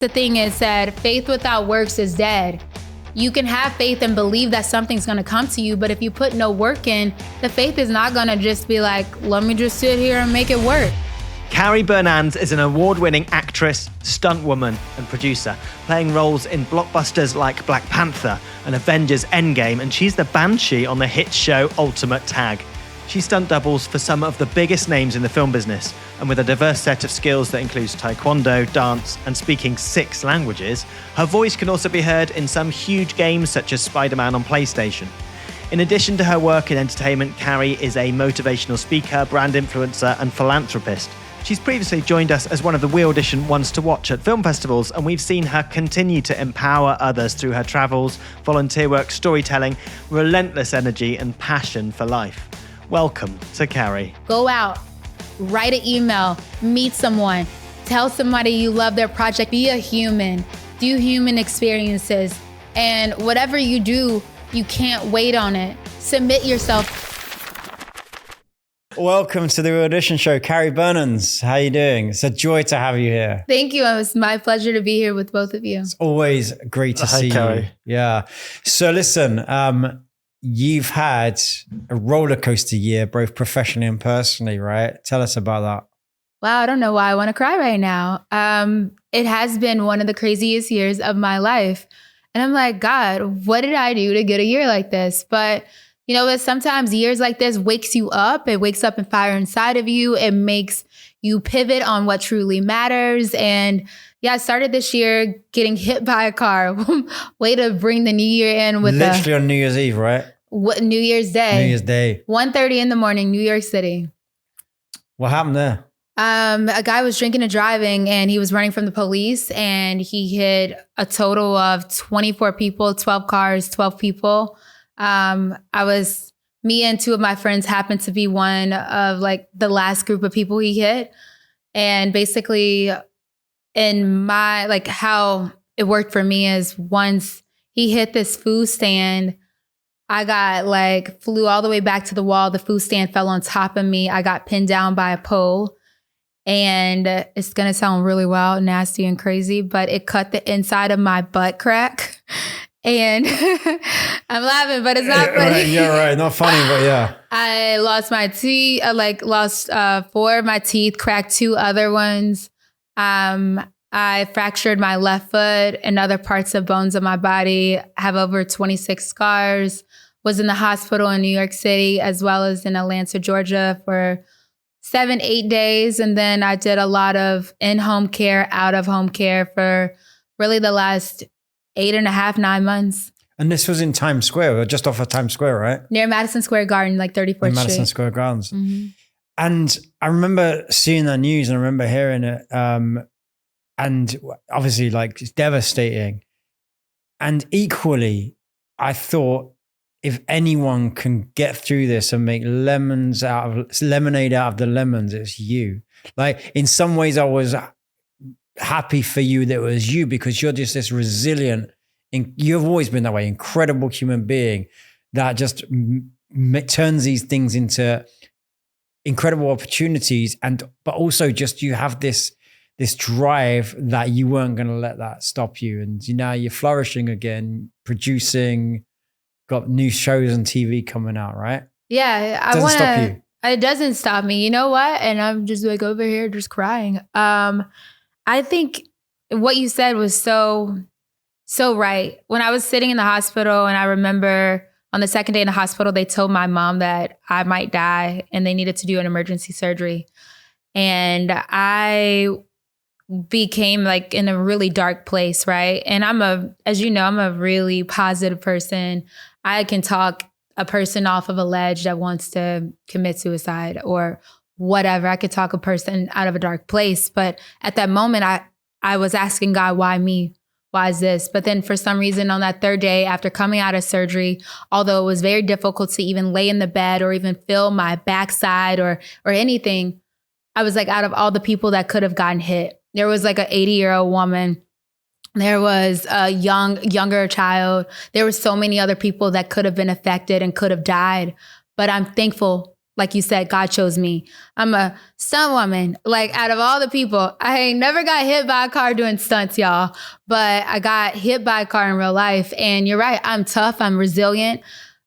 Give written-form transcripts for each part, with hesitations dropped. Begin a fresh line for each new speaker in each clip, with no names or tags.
The thing is that faith without works is dead. You can have faith and believe that something's gonna come to you, but if you put no work in, the faith is not gonna just be like, let me just sit here and make it work.
Carrie Bernans is an award-winning actress, stunt woman, and producer, playing roles in blockbusters like Black Panther and Avengers Endgame, and she's the Banshee on the hit show Ultimate Tag. She stunt doubles for some of the biggest names in the film business, and with a diverse set of skills that includes taekwondo, dance, and speaking 6 languages, her voice can also be heard in some huge games such as Spider-Man on PlayStation. In addition to her work in entertainment, Carrie is a motivational speaker, brand influencer, and philanthropist. She's previously joined us as one of the We Audition ones to watch at film festivals, and we've seen her continue to empower others through her travels, volunteer work, storytelling, relentless energy, and passion for life. Welcome to Carrie.
Go out, write an email, meet someone, tell somebody you love their project, be a human, do human experiences, and whatever you do, you can't wait on it. Submit yourself.
Welcome to the Audition Show, Carrie Bernans. How are you doing? It's a joy to have you here.
Thank you. It was my pleasure to be here with both of you.
It's always great to see
Carrie.
you. Yeah. So listen, you've had a roller coaster year, both professionally and personally, right? Tell us about that.
Wow, I don't know why I want to cry right now. It has been one of the craziest years of my life. And I'm like, God, what did I do to get a year like this? But you know, sometimes years like this wakes you up. It wakes up a fire inside of you. It makes you pivot on what truly matters. And yeah, I started this year getting hit by a car. Way to bring the new year in with
literally on New Year's Eve, right?
New Year's Day.
New Year's Day.
1:30 in the morning, New York City.
What happened there?
A guy was drinking and driving, and he was running from the police, and he hit a total of 24 people, 12 cars, 12 people. Me and 2 of my friends happened to be one of like the last group of people he hit. And basically in my, like how it worked for me is once he hit this food stand, I got like flew all the way back to the wall. The food stand fell on top of me. I got pinned down by a pole. And it's going to sound really wild, nasty, and crazy, but it cut the inside of my butt crack. And I'm laughing, but it's not funny.
Right, yeah, right. Not funny, but yeah.
I lost my teeth. I lost 4 of my teeth, cracked 2 other ones. I fractured my left foot and other parts of bones of my body. I have over 26 scars. Was in the hospital in New York City as well as in Atlanta, Georgia for 7-8 days. And then I did a lot of in-home care, out-of-home care for really the last 8.5, 9 months.
And this was in Times Square, or just off of Times Square, right?
Near Madison Square Garden, like 34th Street.
Madison Square Gardens.
Mm-hmm.
And I remember seeing that news and I remember hearing it. And obviously like it's devastating. And equally, I thought if anyone can get through this and make lemonade out of the lemons, it's you. Like in some ways I was happy for you that it was you because you're just this resilient, you've always been that way, incredible human being that just turns these things into incredible opportunities. But also just you have this drive that you weren't going to let that stop you. And now you're flourishing again, producing, got new shows on TV coming out, right?
Yeah, I want to stop you. It doesn't stop me. You know what? And I'm just like over here just crying. I think what you said was so right. When I was sitting in the hospital and I remember on the second day in the hospital, they told my mom that I might die and they needed to do an emergency surgery. And I became like in a really dark place, right? And as you know, I'm a really positive person. I can talk a person off of a ledge that wants to commit suicide or whatever. I could talk a person out of a dark place. But at that moment, I was asking God, why me? Why is this? But then for some reason on that third day after coming out of surgery, although it was very difficult to even lay in the bed or even feel my backside or anything, I was like, out of all the people that could have gotten hit, there was like an 80-year-old woman. There was a younger child. There were so many other people that could have been affected and could have died. But I'm thankful like you said, God chose me. I'm a stunt woman. Like out of all the people, I ain't never got hit by a car doing stunts, y'all. But I got hit by a car in real life. And you're right. I'm tough. I'm resilient.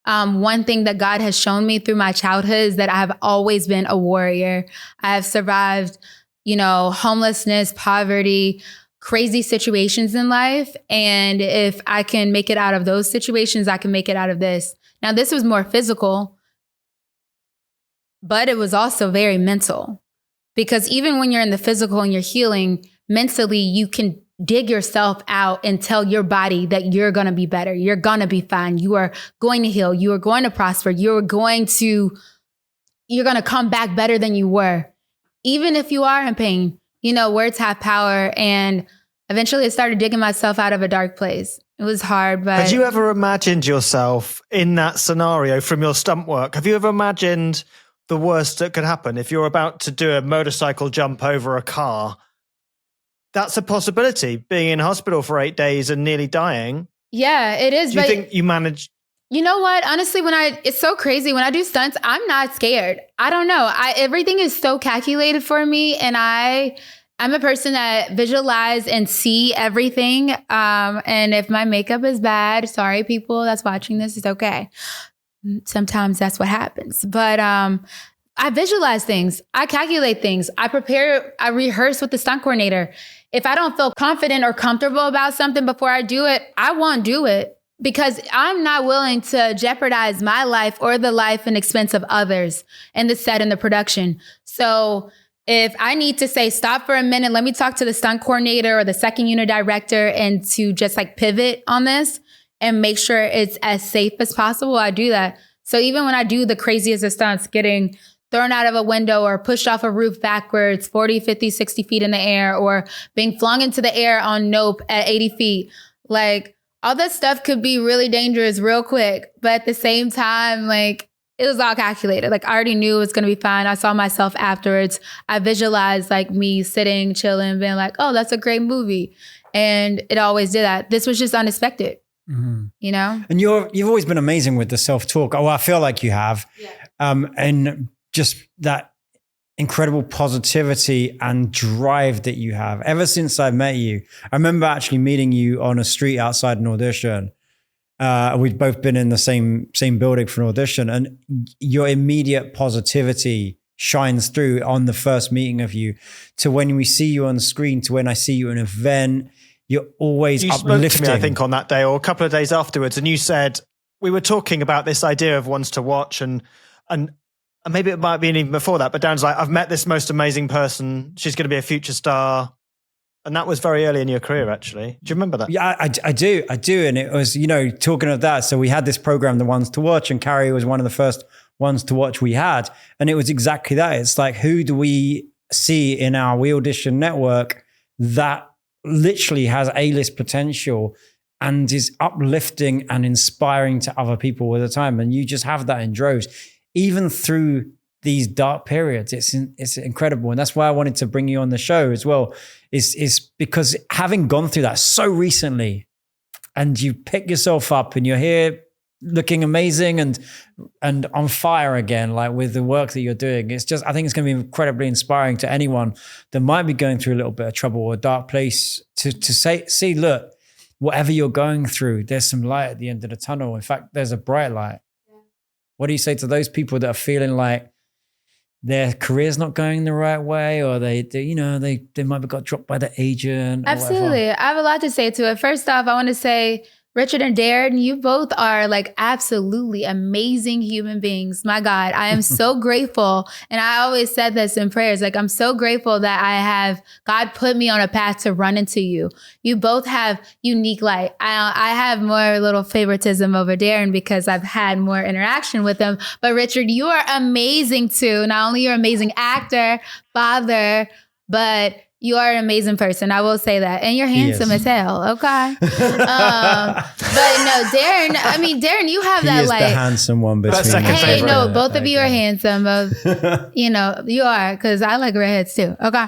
One thing that God has shown me through my childhood is that I have always been a warrior. I have survived, homelessness, poverty, crazy situations in life. And if I can make it out of those situations, I can make it out of this. Now, this was more physical, but it was also very mental, because even when you're in the physical and you're healing, mentally, you can dig yourself out and tell your body that you're going to be better. You're going to be fine. You are going to heal. You are going to prosper. You're going to come back better than you were. Even if you are in pain, words have power. And eventually I started digging myself out of a dark place. It was hard, but...
Had you ever imagined yourself in that scenario from your stunt work? Have you ever imagined the worst that could happen if you're about to do a motorcycle jump over a car? That's a possibility, being in hospital for 8 days and nearly dying.
Yeah, it is.
Do you think you managed?
You know what? Honestly, it's so crazy. When I do stunts, I'm not scared. I don't know. Everything is so calculated for me. And I'm a person that visualize and see everything. And if my makeup is bad, sorry, people that's watching this, it's okay. Sometimes that's what happens. But I visualize things. I calculate things. I prepare. I rehearse with the stunt coordinator. If I don't feel confident or comfortable about something before I do it, I won't do it, because I'm not willing to jeopardize my life or the life and expense of others in the set and the production. So if I need to say, stop for a minute, let me talk to the stunt coordinator or the second unit director and to just pivot on this and make sure it's as safe as possible, I do that. So even when I do the craziest of stunts, getting thrown out of a window or pushed off a roof backwards, 40, 50, 60 feet in the air, or being flung into the air on Nope at 80 feet, all that stuff could be really dangerous real quick. But at the same time, it was all calculated. I already knew it was going to be fine. I saw myself afterwards. I visualized me sitting, chilling, being oh, that's a great movie. And it always did that. This was just unexpected. Mm-hmm.
And you've always been amazing with the self-talk. Oh, I feel like you have. Yeah. And just that incredible positivity and drive that you have. Ever since I met you, I remember actually meeting you on a street outside an audition. We'd both been in the same building for an audition, and your immediate positivity shines through on the first meeting of you to when we see you on screen to when I see you in an event. You're always uplifting.
You spoke to me, I think, on that day or a couple of days afterwards, and you said, we were talking about this idea of ones to watch, and maybe it might have been even before that, but Darren's I've met this most amazing person. She's going to be a future star. And that was very early in your career, actually. Do you remember that?
Yeah, I do. And it was, talking of that. So we had this program, The Ones to Watch, and Carrie was one of the first ones to watch we had. And it was exactly that. It's who do we see in our We Audition network that literally has A-list potential and is uplifting and inspiring to other people all the time. And you just have that in droves, even through these dark periods. It's incredible. And that's why I wanted to bring you on the show as well, is because having gone through that so recently, and you pick yourself up and you're here looking amazing and on fire again, with the work that you're doing. I think it's going to be incredibly inspiring to anyone that might be going through a little bit of trouble or a dark place to see, look, whatever you're going through, there's some light at the end of the tunnel. In fact, there's a bright light. Yeah. What do you say to those people that are feeling their career's not going the right way, or they might have got dropped by the agent?
Absolutely. I have a lot to say to it. First off, I want to say, Richard and Darren, you both are absolutely amazing human beings. My God, I am so grateful. And I always said this in prayers, I'm so grateful that God put me on a path to run into you. You both have unique light. I have more little favoritism over Darren because I've had more interaction with him. But Richard, you are amazing too. Not only you're an amazing actor, father, but you are an amazing person. I will say that. And you're handsome as hell. Okay. But no, Darren, you have that
the handsome one between us.
Hey, no, both of you are handsome. You are, because I like redheads too. Okay.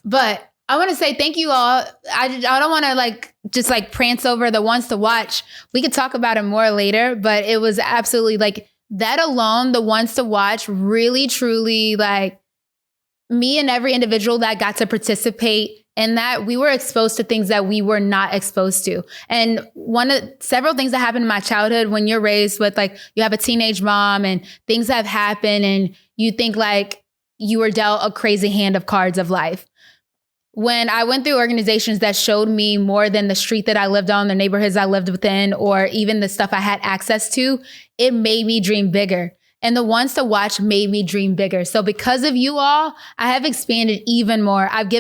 But I want to say thank you all. I don't want to just prance over the ones to watch. We could talk about it more later, but it was absolutely that alone, the ones to watch, really, truly, like, me and every individual that got to participate in that, we were exposed to things that we were not exposed to. And several things that happened in my childhood, when you're raised with, like, you have a teenage mom and things have happened and you think like you were dealt a crazy hand of cards of life. When I went through organizations that showed me more than the street that I lived on, the neighborhoods I lived within, or even the stuff I had access to, it made me dream bigger. And the ones to watch made me dream bigger. So because of you all, I have expanded even more. I've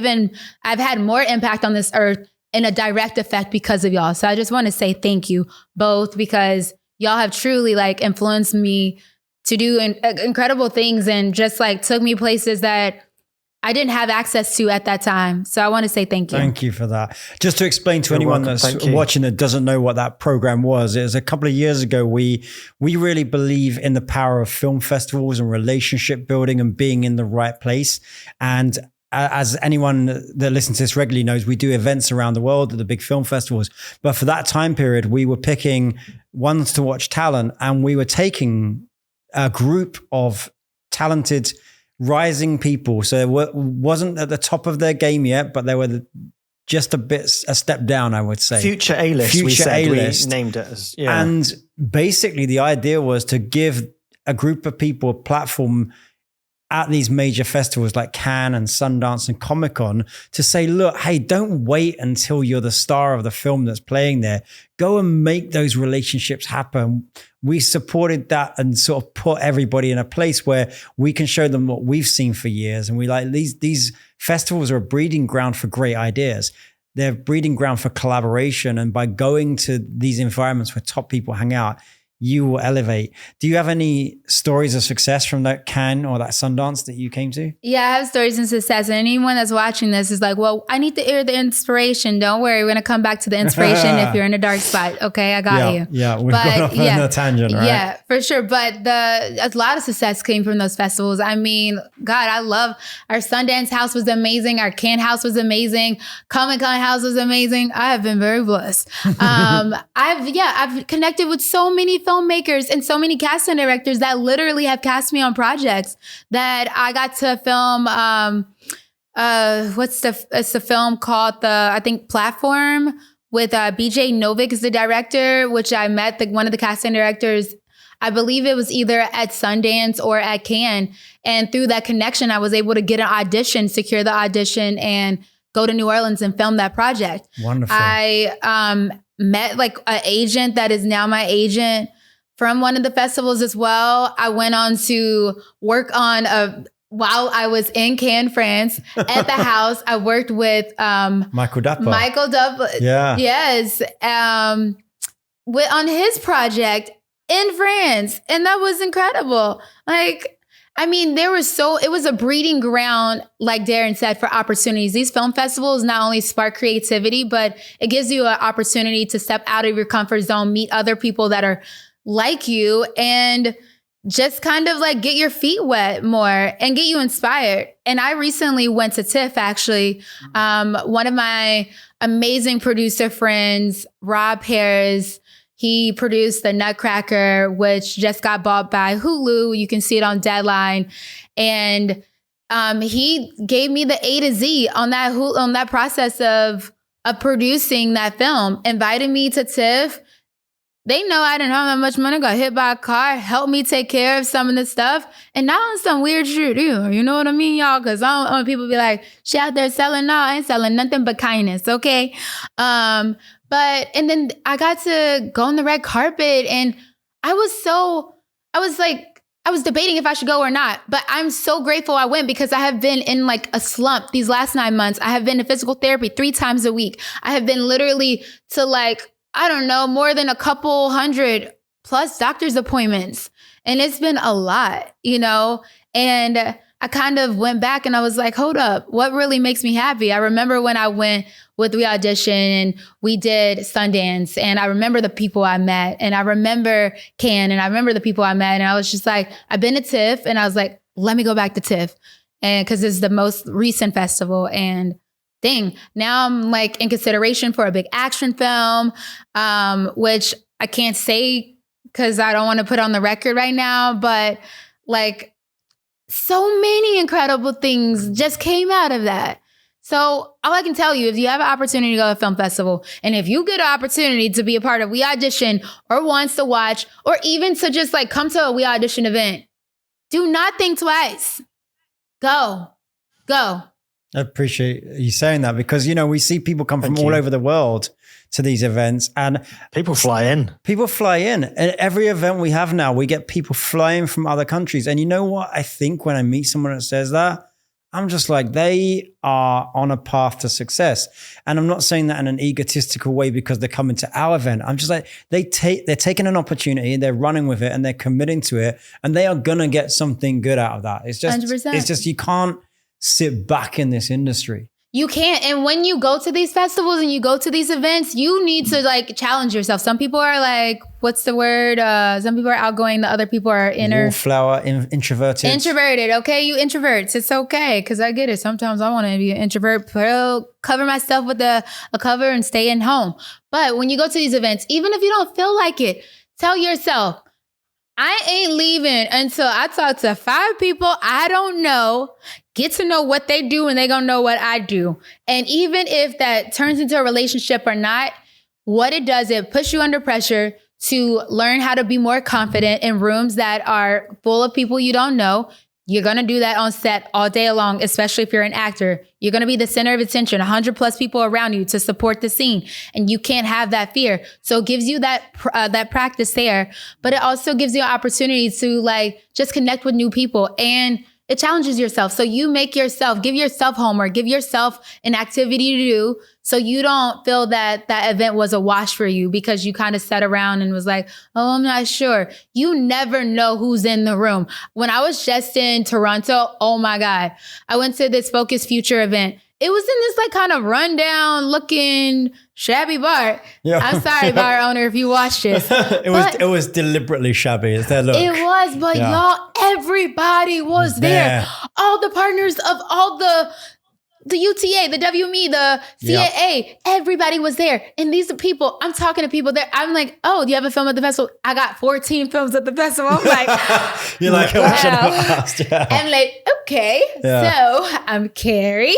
had more impact on this earth in a direct effect because of y'all. So I just want to say thank you both, because y'all have truly, like, influenced me to do incredible things and just, like, took me places that I didn't have access to at that time. So I want to say thank you.
Thank you for that. Just to explain to anyone that's watching that doesn't know what that program was, it was a couple of years ago. We really believe in the power of film festivals and relationship building and being in the right place. And as anyone that listens to this regularly knows, we do events around the world at the big film festivals. But for that time period, we were picking ones to watch talent, and we were taking a group of talented rising people. So it wasn't at the top of their game yet, but they were just a step down, I would say.
Future A-list, we named it as. Yeah.
And basically the idea was to give a group of people a platform at these major festivals like Cannes and Sundance and Comic-Con to say, look, hey, don't wait until you're the star of the film that's playing there. Go and make those relationships happen. We supported that and sort of put everybody in a place where we can show them what we've seen for years. And we like these festivals are a breeding ground for great ideas. They're a breeding ground for collaboration. And by going to these environments where top people hang out, you will elevate. Do you have any stories of success from that Cannes or that Sundance that you came to?
Yeah, I have stories of success. And anyone that's watching this is like, well, I need to hear the inspiration. Don't worry. We're going to come back to the inspiration if you're in a dark spot. Okay, I got you.
Yeah, we've gone off on a tangent, right?
Yeah, for sure. But a lot of success came from those festivals. I mean, God, I love our Sundance house was amazing. Our Cannes house was amazing. Comic-Con house was amazing. I have been very blessed. I've connected with so many filmmakers and so many casting directors that literally have cast me on projects that I got to film. It's a film called I think Platform with BJ Novik is the director, which I met one of the casting directors. I believe it was either at Sundance or at Cannes. And through that connection, I was able to get an audition, secure the audition, and go to New Orleans and film that project.
Wonderful.
I met like an agent that is now my agent from one of the festivals as well. I went on to work on while I was in Cannes, France, at the house. I worked with
Michael Dapper.
Yeah. Yes. On his project in France. And that was incredible. Like, I mean, it was a breeding ground, like Darren said, for opportunities. These film festivals not only spark creativity, but it gives you an opportunity to step out of your comfort zone, meet other people that are like you, and just kind of like get your feet wet more and get you inspired. And I recently went to TIFF, actually. One of my amazing producer friends, Rob Harris, he produced The Nutcracker, which just got bought by Hulu. You can see it on Deadline. And he gave me the A to Z on that process of producing that film, invited me to TIFF. They know I didn't have that much money, got hit by a car, helped me take care of some of the stuff. And now on some weird shit either. You know what I mean, y'all? Because I don't want people to be like, she out there selling, no, I ain't selling nothing but kindness, okay? And then I got to go on the red carpet, and I was debating if I should go or not. But I'm so grateful I went, because I have been in like a slump these last 9 months. I have been to physical therapy 3 times a week. I have been literally to like, I don't know, more than a couple 100+ doctor's appointments. And it's been a lot, you know? And I kind of went back and I was like, hold up, what really makes me happy? I remember when I went with the audition and we did Sundance, and I remember the people I met, and I remember Cannes, and I remember the people I met. And I was just like, I've been to TIFF, and I was like, let me go back to TIFF. And cause it's the most recent festival, and now I'm like in consideration for a big action film, which I can't say because I don't want to put on the record right now, but like so many incredible things just came out of that. So all I can tell you, if you have an opportunity to go to a film festival, and if you get an opportunity to be a part of We Audition or wants to watch, or even to just like come to a We Audition event, do not think twice. Go. I
appreciate you saying that, because, we see people come from all over the world to these events, and
people fly in.
And every event we have now, we get people flying from other countries. And you know what? I think when I meet someone that says that, I'm just like, they are on a path to success. And I'm not saying that in an egotistical way because they're coming to our event. I'm just like, they're taking an opportunity, they're running with it, and they're committing to it, and they are going to get something good out of that. It's just,
100%.
It's just, you can't sit back in this industry.
You can't. And when you go to these festivals and you go to these events, you need to like challenge yourself. Some people are like, what's the word? Some people are outgoing. The other people are
wallflower, introverted.
Introverted. Okay, you introverts. It's okay, because I get it. Sometimes I want to be an introvert, cover myself with a cover and stay in home. But when you go to these events, even if you don't feel like it, tell yourself, I ain't leaving until I talk to 5 people I don't know, get to know what they do, and they gonna know what I do. And even if that turns into a relationship or not, what it does, it puts you under pressure to learn how to be more confident in rooms that are full of people you don't know. You're going to do that on set all day long, especially if you're an actor. You're going to be the center of attention, 100 plus people around you to support the scene. And you can't have that fear. So it gives you that practice there, but it also gives you an opportunity to like just connect with new people, and it challenges yourself. So you give yourself homework, give yourself an activity to do, so you don't feel that that event was a wash for you because you kind of sat around and was like, oh, I'm not sure. You never know who's in the room. When I was just in Toronto, oh my God, I went to this Focus Future event. It was in this like kind of rundown looking shabby bar. Yeah. I'm sorry, bar owner, if you watched this.
It was deliberately shabby. Is that look?
It was, but y'all, everybody was there. All the partners of all the UTA, the WME, the CAA, everybody was there. And these are people, I'm talking to people there. I'm like, oh, do you have a film at the festival? I got 14 films at the festival. I'm like,
you're like, wow.
I'm like, okay, so I'm Carrie.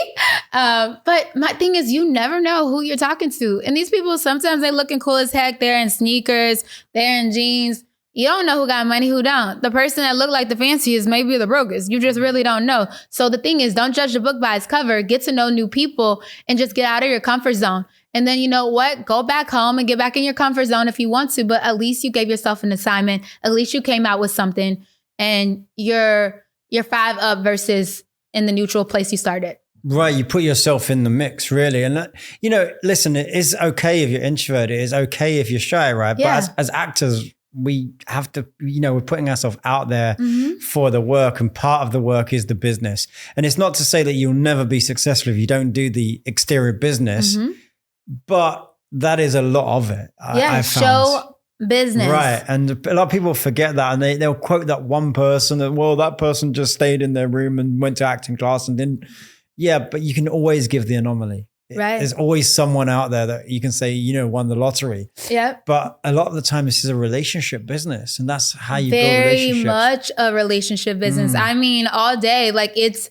But my thing is, you never know who you're talking to. And these people, sometimes they looking cool as heck. They're in sneakers, they're in jeans. You don't know who got money, who don't. The person that looked like the fanciest may be the brokest. You just really don't know. So the thing is, don't judge the book by its cover. Get to know new people and just get out of your comfort zone. And then you know what? Go back home and get back in your comfort zone if you want to. But at least you gave yourself an assignment. At least you came out with something. And you're 5 up versus in the neutral place you started.
Right. You put yourself in the mix, really. And, listen, it is okay if you're introverted. It is okay if you're shy, right?
Yeah.
But as actors, we have to, we're putting ourselves out there for the work, and part of the work is the business. And it's not to say that you'll never be successful if you don't do the exterior business, but that is a lot of it.
Yeah, show business.
Right. And a lot of people forget that, and they'll quote that one person that, well, that person just stayed in their room and went to acting class and didn't. Yeah, but you can always give the anomaly.
Right.
There's always someone out there that you can say, won the lottery.
Yeah.
But a lot of the time, this is a relationship business, and that's how you build
relationships.
relationships.
Very much a relationship business. I mean, all day, like it's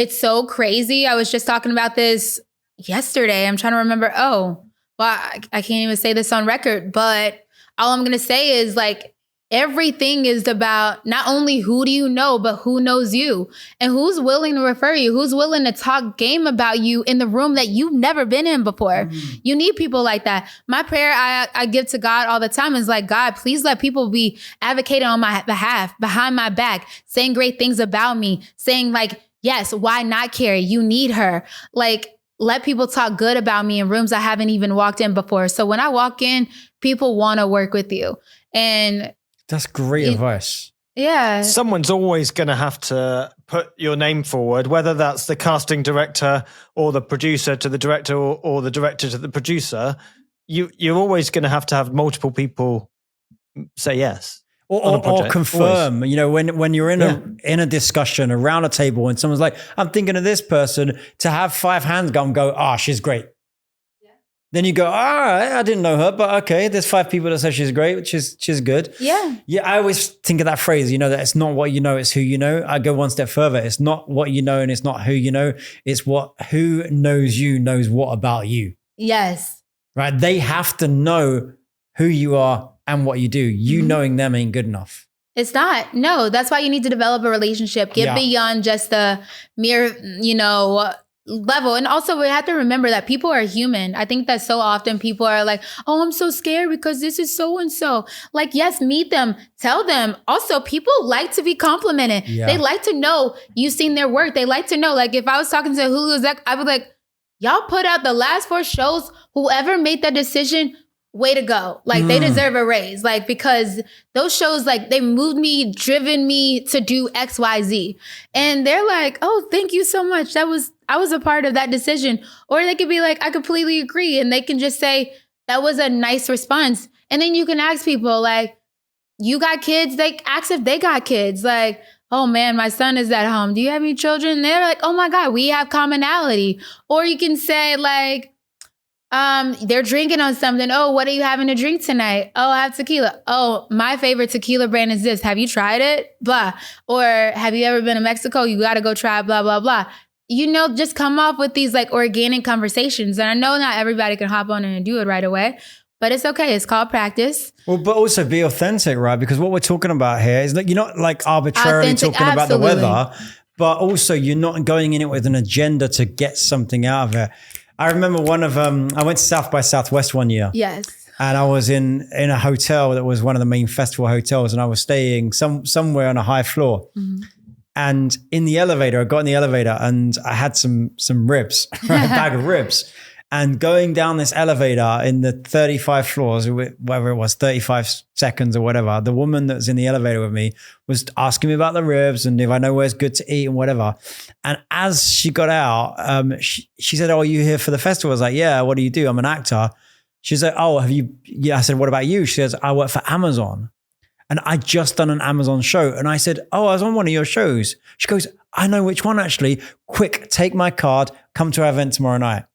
so crazy. I was just talking about this yesterday. I'm trying to remember. Oh, well, I can't even say this on record, but all I'm going to say is like, everything is about not only who do you know, but who knows you and who's willing to refer you, who's willing to talk game about you in the room that you've never been in before. You need people like that. My prayer I give to God all the time is like, God, please let people be advocating on my behalf, behind my back, saying great things about me, saying like, yes, why not Carrie? You need her. Like, let people talk good about me in rooms I haven't even walked in before. So when I walk in, people want to work with you. And
that's great advice.
Yeah.
Someone's always going to have to put your name forward, whether that's the casting director or the producer to the director or the director to the producer. You're always going to have multiple people say yes.
Or confirm, always. When you're in a discussion around a table and someone's like, I'm thinking of this person, to have 5 hands go, she's great. Then you go, all right, I didn't know her, but okay, there's 5 people that say she's great, which is she's good.
Yeah.
Yeah, I always think of that phrase, that it's not what you know, it's who you know. I go one step further. It's not what you know and it's not who you know. It's who knows you knows what about you.
Yes.
Right? They have to know who you are and what you do. You knowing them ain't good enough.
It's not. No, that's why you need to develop a relationship. Get beyond just the mere, level. And also we have to remember that people are human. I think that so often people are like, oh, I'm so scared because this is so-and-so. Like, yes, meet them, tell them. Also, people like to be complimented. Yeah. They like to know you've seen their work. They like to know, like if I was talking to Hulu exec, I would be like, y'all put out the last 4 shows. Whoever made that decision, way to go. Like they deserve a raise. Like, because those shows, like they moved me, driven me to do X, Y, Z. And they're like, oh, thank you so much. I was a part of that decision. Or they could be like, I completely agree. And they can just say, that was a nice response. And then you can ask people like, you got kids? They ask if they got kids. Like, oh man, my son is at home. Do you have any children? They're like, oh my God, we have commonality. Or you can say like, they're drinking on something. Oh, what are you having to drink tonight? Oh, I have tequila. Oh, my favorite tequila brand is this. Have you tried it? Blah. Or have you ever been to Mexico? You got to go try blah, blah, blah. Just come up with these like organic conversations. And I know not everybody can hop on and do it right away, but it's okay. It's called practice.
Well, but also be authentic, right? Because what we're talking about here is like, you're not like arbitrarily
Authentic,
talking about the
absolutely.
weather, but also you're not going in it with an agenda to get something out of it. I remember I went to South by Southwest one year.
Yes.
And I was in a hotel that was one of the main festival hotels, and I was staying somewhere on a high floor. Mm-hmm. And in the elevator, I got in the elevator and I had some ribs, a bag of ribs. And going down this elevator in the 35 floors, whatever it was, 35 seconds or whatever, the woman that was in the elevator with me was asking me about the ribs and if I know where it's good to eat and whatever. And as she got out, she said, oh, are you here for the festival? I was like, yeah, what do you do? I'm an actor. She's like, oh, have you? Yeah. I said, what about you? She says, I work for Amazon. And I just done an Amazon show. And I said, oh, I was on one of your shows. She goes, I know which one actually. Quick, take my card, come to our event tomorrow night.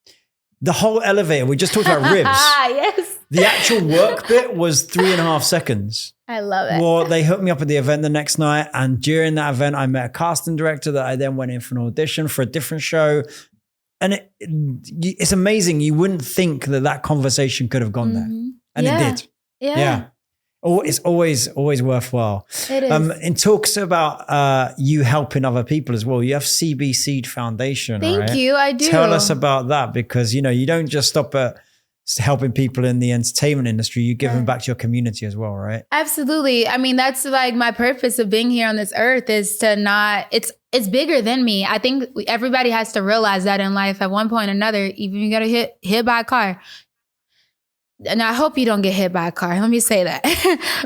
The whole elevator, we just talked about ribs.
Yes.
The actual work bit was 3.5 seconds.
I love it.
Well, they hooked me up at the event the next night. And during that event, I met a casting director that I then went in for an audition for a different show. And it's amazing. You wouldn't think that conversation could have gone there. And it did. Yeah. Oh, it's always worthwhile.
It is.
It talks about you helping other people as well. You have CBC Foundation.
Thank you. I do.
Tell us about that, because you don't just stop at helping people in the entertainment industry. You give them back to your community as well, right?
Absolutely. I mean, that's like my purpose of being here on this earth is to not. It's bigger than me. I think everybody has to realize that in life at one point or another. Even if you get hit by a car. And I hope you don't get hit by a car. Let me say that.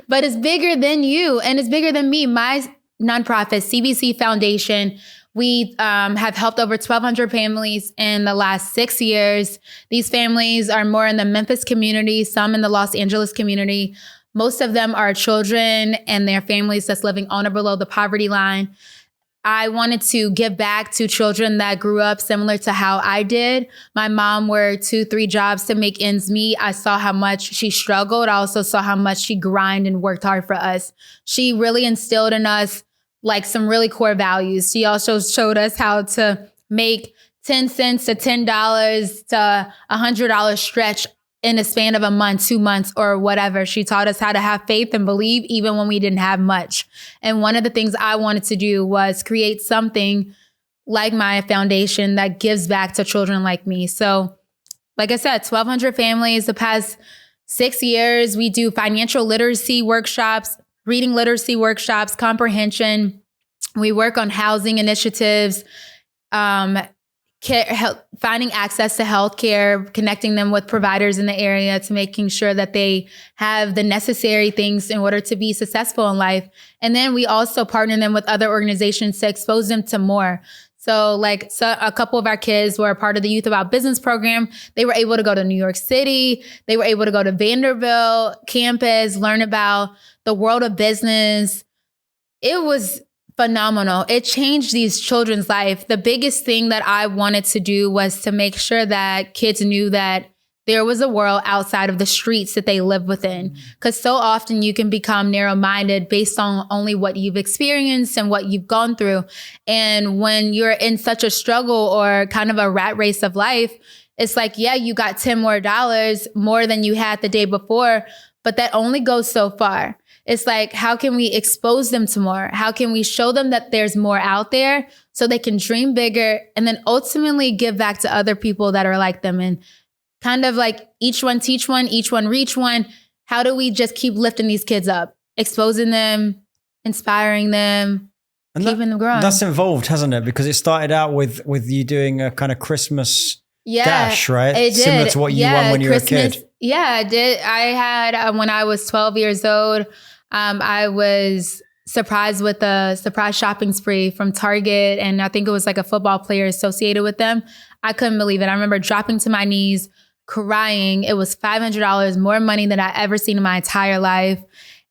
But it's bigger than you and it's bigger than me. My nonprofit, CBC Foundation, we have helped over 1,200 families in the last 6 years. These families are more in the Memphis community, some in the Los Angeles community. Most of them are children and their families that's living on or below the poverty line. I wanted to give back to children that grew up similar to how I did. My mom worked 2-3 jobs to make ends meet. I saw how much she struggled. I also saw how much she grinded and worked hard for us. She really instilled in us like some really core values. She also showed us how to make 10 cents to $10 to $100 stretch in a span of a month, 2 months, or whatever. She taught us how to have faith and believe even when we didn't have much. And one of the things I wanted to do was create something like my foundation that gives back to children like me. So like I said, 1,200 families the past 6 years. We do financial literacy workshops, reading literacy workshops, comprehension. We work on housing initiatives, finding access to healthcare, connecting them with providers in the area to making sure that they have the necessary things in order to be successful in life. And then we also partner them with other organizations to expose them to more. So a couple of our kids were a part of the Youth About Business program. They were able to go to New York City. They were able to go to Vanderbilt campus, learn about the world of business. It was phenomenal. It changed these children's life. The biggest thing that I wanted to do was to make sure that kids knew that there was a world outside of the streets that they live within. Because so often you can become narrow-minded based on only what you've experienced and what you've gone through. And when you're in such a struggle or kind of a rat race of life, it's like, yeah, you got $10 more than you had the day before, but that only goes so far. It's like, how can we expose them to more? How can we show them that there's more out there so they can dream bigger and then ultimately give back to other people that are like them? And kind of like each one teach one, each one reach one. How do we just keep lifting these kids up, exposing them, inspiring them, and keeping them growing?
That's involved, hasn't it? Because it started out with you doing a kind of Christmas dash, right?
It did.
Similar to what you won when you were a kid.
Yeah, I did. I had, when I was 12 years old, I was surprised with a surprise shopping spree from Target. And I think it was like a football player associated with them. I couldn't believe it. I remember dropping to my knees, crying. It was $500, more money than I ever seen in my entire life.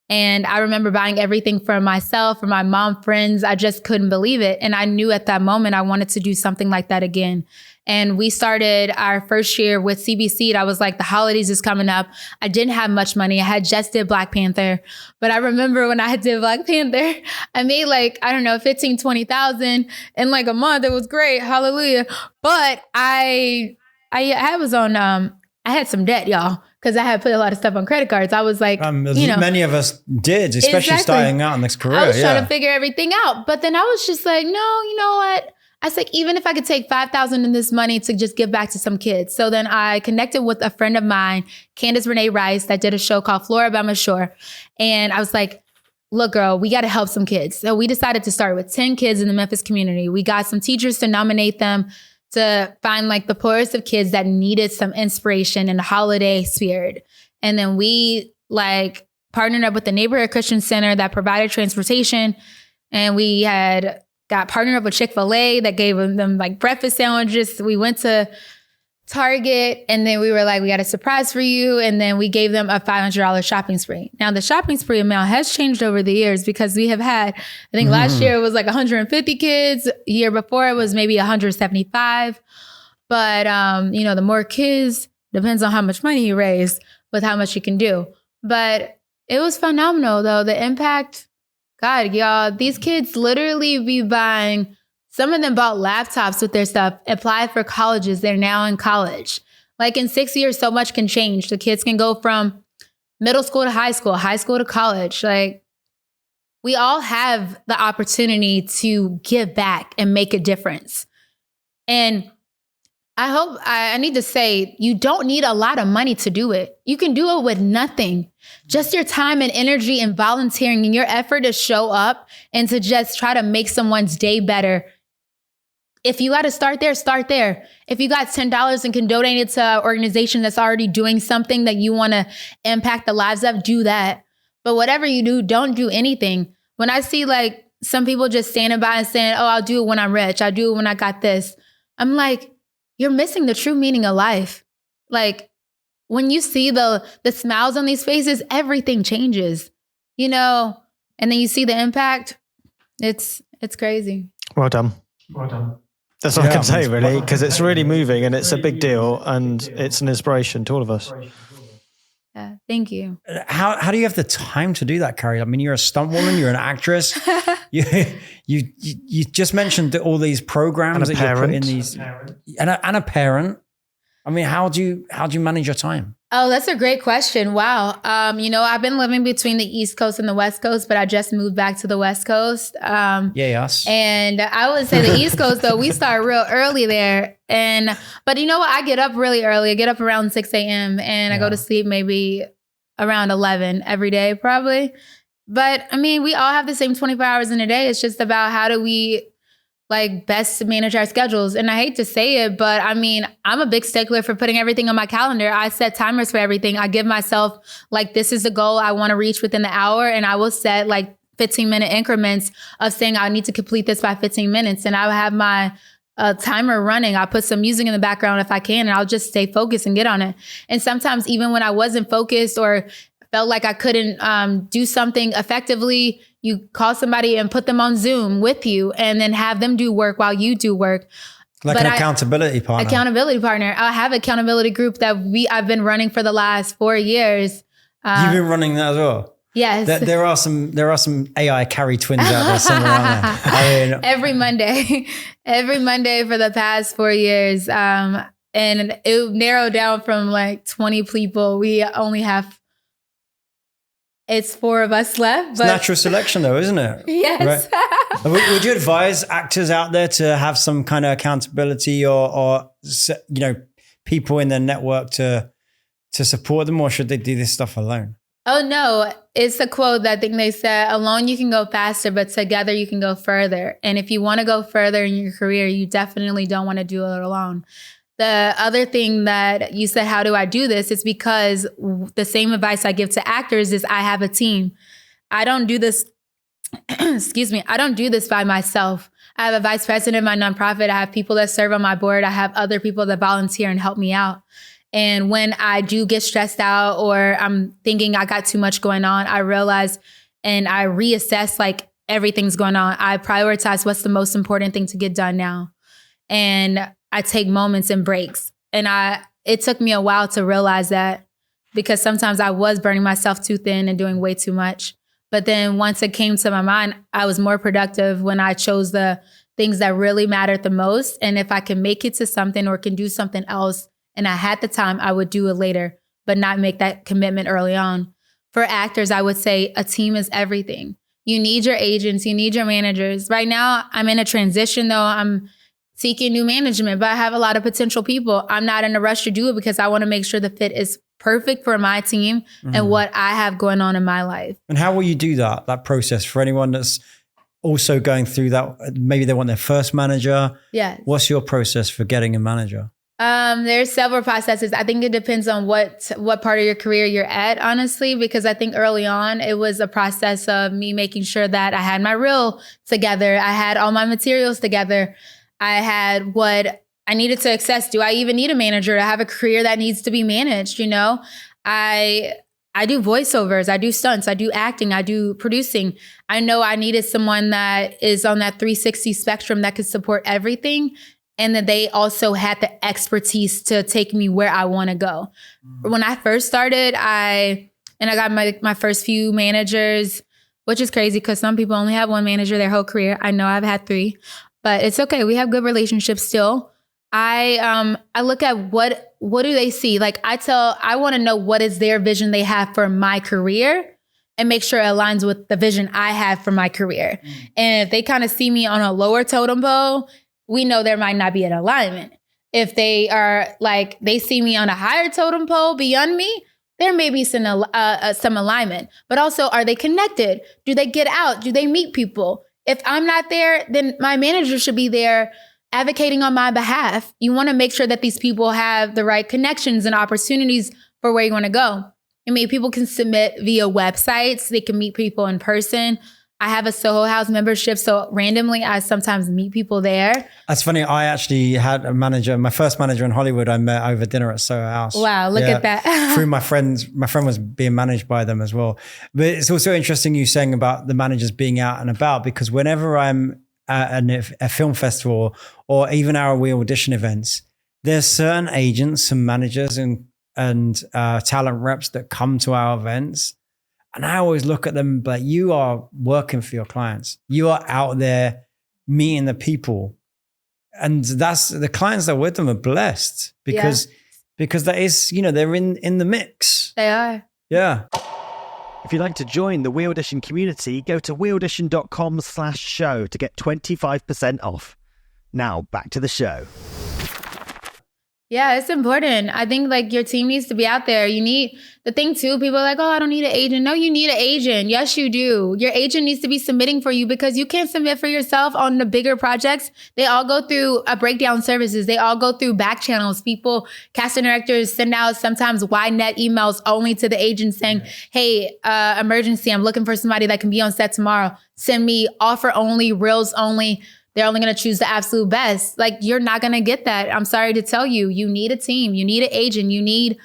And I remember buying everything for myself, for my mom, friends. I just couldn't believe it. And I knew at that moment I wanted to do something like that again. And we started our first year with CBC. I was like, the holidays is coming up. I didn't have much money. I had just did Black Panther. But I remember when I did Black Panther, I made like, I don't know, 15, 20,000 in like a month. It was great. Hallelujah. But I was on, I had some debt, y'all, because I had put a lot of stuff on credit cards. I was like,
many of us did, especially starting out in this career.
I was trying to figure everything out. But then I was just like, no, you know what? I was like, even if I could take $5,000 in this money to just give back to some kids. So then I connected with a friend of mine, Candace Renee Rice, that did a show called Floribama Shore. And I was like, look, girl, we got to help some kids. So we decided to start with 10 kids in the Memphis community. We got some teachers to nominate them to find like the poorest of kids that needed some inspiration in the holiday spirit. And then we like partnered up with the Neighborhood Christian Center that provided transportation. And we had got partnered up with Chick-fil-A that gave them like breakfast sandwiches. We went to Target and then we were like, we got a surprise for you. And then we gave them a $500 shopping spree. Now the shopping spree amount has changed over the years because we have had, I think last year it was like 150 kids. Year before it was maybe 175. But, the more kids, depends on how much money you raise with how much you can do. But it was phenomenal though. The impact, God, y'all, these kids literally be buying, some of them bought laptops with their stuff, applied for colleges. They're now in college. Like in 6 years, so much can change. The kids can go from middle school to high school to college. Like we all have the opportunity to give back and make a difference. And I need to say, you don't need a lot of money to do it. You can do it with nothing. Just your time and energy and volunteering and your effort to show up and to just try to make someone's day better. If you got to start there, start there. If you got $10 and can donate it to an organization that's already doing something that you want to impact the lives of, do that. But whatever you do, don't do anything. When I see like some people just standing by and saying, oh, I'll do it when I'm rich. I'll do it when I got this. I'm like, you're missing the true meaning of life. Like when you see the smiles on these faces, everything changes, and then you see the impact. It's crazy.
Well done. That's all I can say, really, because it's really moving and it's a big deal and it's an inspiration to all of us.
Yeah, thank you.
How do you have the time to do that, Carrie? I mean, you're a stunt woman, you're an actress. You just mentioned all these programs that you put in these, and a parent. I mean, how do you manage your time?
Oh, that's a great question. Wow. I've been living between the East Coast and the West Coast, but I just moved back to the West Coast.
Yes.
And I would say the East Coast, though, we start real early there. But you know what? I get up really early. I get up around 6 a.m. and I go to sleep maybe around 11 every day, probably. But I mean, we all have the same 24 hours in a day. It's just about how do we best manage our schedules. And I hate to say it, but I mean, I'm a big stickler for putting everything on my calendar. I set timers for everything. I give myself this is the goal I want to reach within the hour. And I will set 15-minute increments of saying I need to complete this by 15 minutes. And I will have my timer running. I'll put some music in the background if I can, and I'll just stay focused and get on it. And sometimes even when I wasn't focused or felt like I couldn't do something effectively, you call somebody and put them on Zoom with you and then have them do work while you do work.
Like an accountability partner.
Accountability partner. I have an accountability group that I've been running for the last 4 years.
You've been running that as well?
Yes.
There are some AI Carrie twins out there somewhere around there. I mean,
every Monday for the past 4 years. And it narrowed down from like 20 people. We only have, it's 4 of us left.
It's natural selection though, isn't it?
Yes.
Right? Would you advise actors out there to have some kind of accountability or people in their network to support them, or should they do this stuff alone?
Oh, no. It's a quote that I think they said, alone you can go faster, but together you can go further. And if you want to go further in your career, you definitely don't want to do it alone. The other thing that you said, how do I do this? It's because the same advice I give to actors is I have a team. I don't do this, I don't do this by myself. I have a vice president of my nonprofit. I have people that serve on my board. I have other people that volunteer and help me out. And when I do get stressed out or I'm thinking I got too much going on, I realize and I reassess like everything's going on. I prioritize what's the most important thing to get done now. And I take moments and breaks. And it took me a while to realize that, because sometimes I was burning myself too thin and doing way too much. But then once it came to my mind, I was more productive when I chose the things that really mattered the most. And if I can make it to something or can do something else, and I had the time, I would do it later, but not make that commitment early on. For actors, I would say a team is everything. You need your agents, you need your managers. Right now, I'm in a transition though. I'm seeking new management, but I have a lot of potential people. I'm not in a rush to do it because I want to make sure the fit is perfect for my team and what I have going on in my life. And
how will you do that process for anyone that's also going through that? Maybe they want their first manager.
Yeah.
What's your process for getting a manager?
There's several processes. I think it depends on what part of your career you're at, honestly, because I think early on it was a process of me making sure that I had my reel together. I had all my materials together. I had what I needed to access. Do I even need a manager to have a career that needs to be managed? You know, I do voiceovers, I do stunts, I do acting, I do producing. I know I needed someone that is on that 360 spectrum that could support everything. And that they also had the expertise to take me where I want to go. When I first started, I got my first few managers, which is crazy because some people only have one manager their whole career. I know I've had 3, but it's okay. We have good relationships still. I look at what do they see? Like I want to know what is their vision they have for my career and make sure it aligns with the vision I have for my career. And if they kind of see me on a lower totem pole, we know there might not be an alignment. If they are like, they see me on a higher totem pole beyond me, there may be some alignment. But also, are they connected? Do they get out? Do they meet people? If I'm not there, then my manager should be there advocating on my behalf. You want to make sure that these people have the right connections and opportunities for where you want to go. I mean, people can submit via websites. They can meet people in person. I have a Soho House membership, so randomly I sometimes meet people there.
That's funny. I actually had a manager, my first manager in Hollywood, I met over dinner at Soho House.
Wow, look at that.
Through my friends. My friend was being managed by them as well. But it's also interesting you saying about the managers being out and about, because whenever I'm at a film festival or even our We Audition events, there's certain agents and managers and talent reps that come to our events. And I always look at them like, you are working for your clients. You are out there meeting the people. And that's the clients that are with them are blessed because that is, they're in the mix.
They are.
Yeah.
If you'd like to join the We Audition community, go to weaudition.com/show to get 25% off. Now back to the show.
Yeah, it's important. I think like your team needs to be out there. You need the thing too. People are like, oh, I don't need an agent. No, you need an agent. Yes, you do. Your agent needs to be submitting for you because you can't submit for yourself on the bigger projects. They all go through breakdown services. They all go through back channels. People, casting directors send out sometimes wide net emails only to the agent saying, hey, emergency, I'm looking for somebody that can be on set tomorrow. Send me offer only, reels only. They're only going to choose the absolute best. Like, you're not going to get that. I'm sorry to tell you, you need a team. You need an agent. You need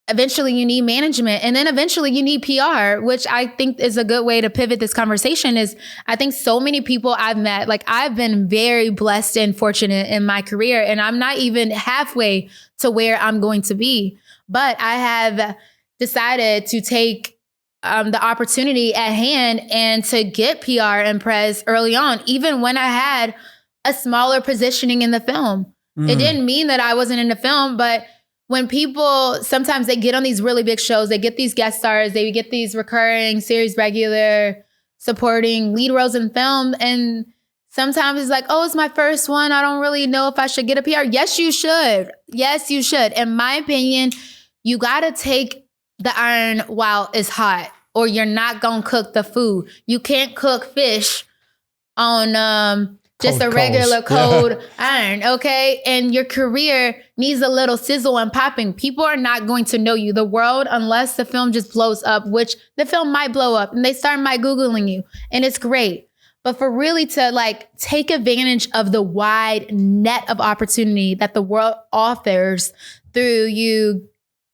eventually you need management, and then eventually you need PR, which I think is a good way to pivot this conversation. Is I think so many people I've met, like I've been very blessed and fortunate in my career, and I'm not even halfway to where I'm going to be, but I have decided to take the opportunity at hand and to get PR and press early on, even when I had a smaller positioning in the film. It didn't mean that I wasn't in the film, but when people, sometimes they get on these really big shows, they get these guest stars, they get these recurring series regular supporting lead roles in film. And sometimes it's like, oh, it's my first one. I don't really know if I should get a PR. Yes, you should. Yes, you should. In my opinion, you got to take the iron while it's hot, or you're not going to cook the food. You can't cook fish on just a regular cold iron, okay? And your career needs a little sizzle and popping. People are not going to know you. The world, unless the film just blows up, which the film might blow up, and they start Googling you, and it's great. But for really to like take advantage of the wide net of opportunity that the world offers through you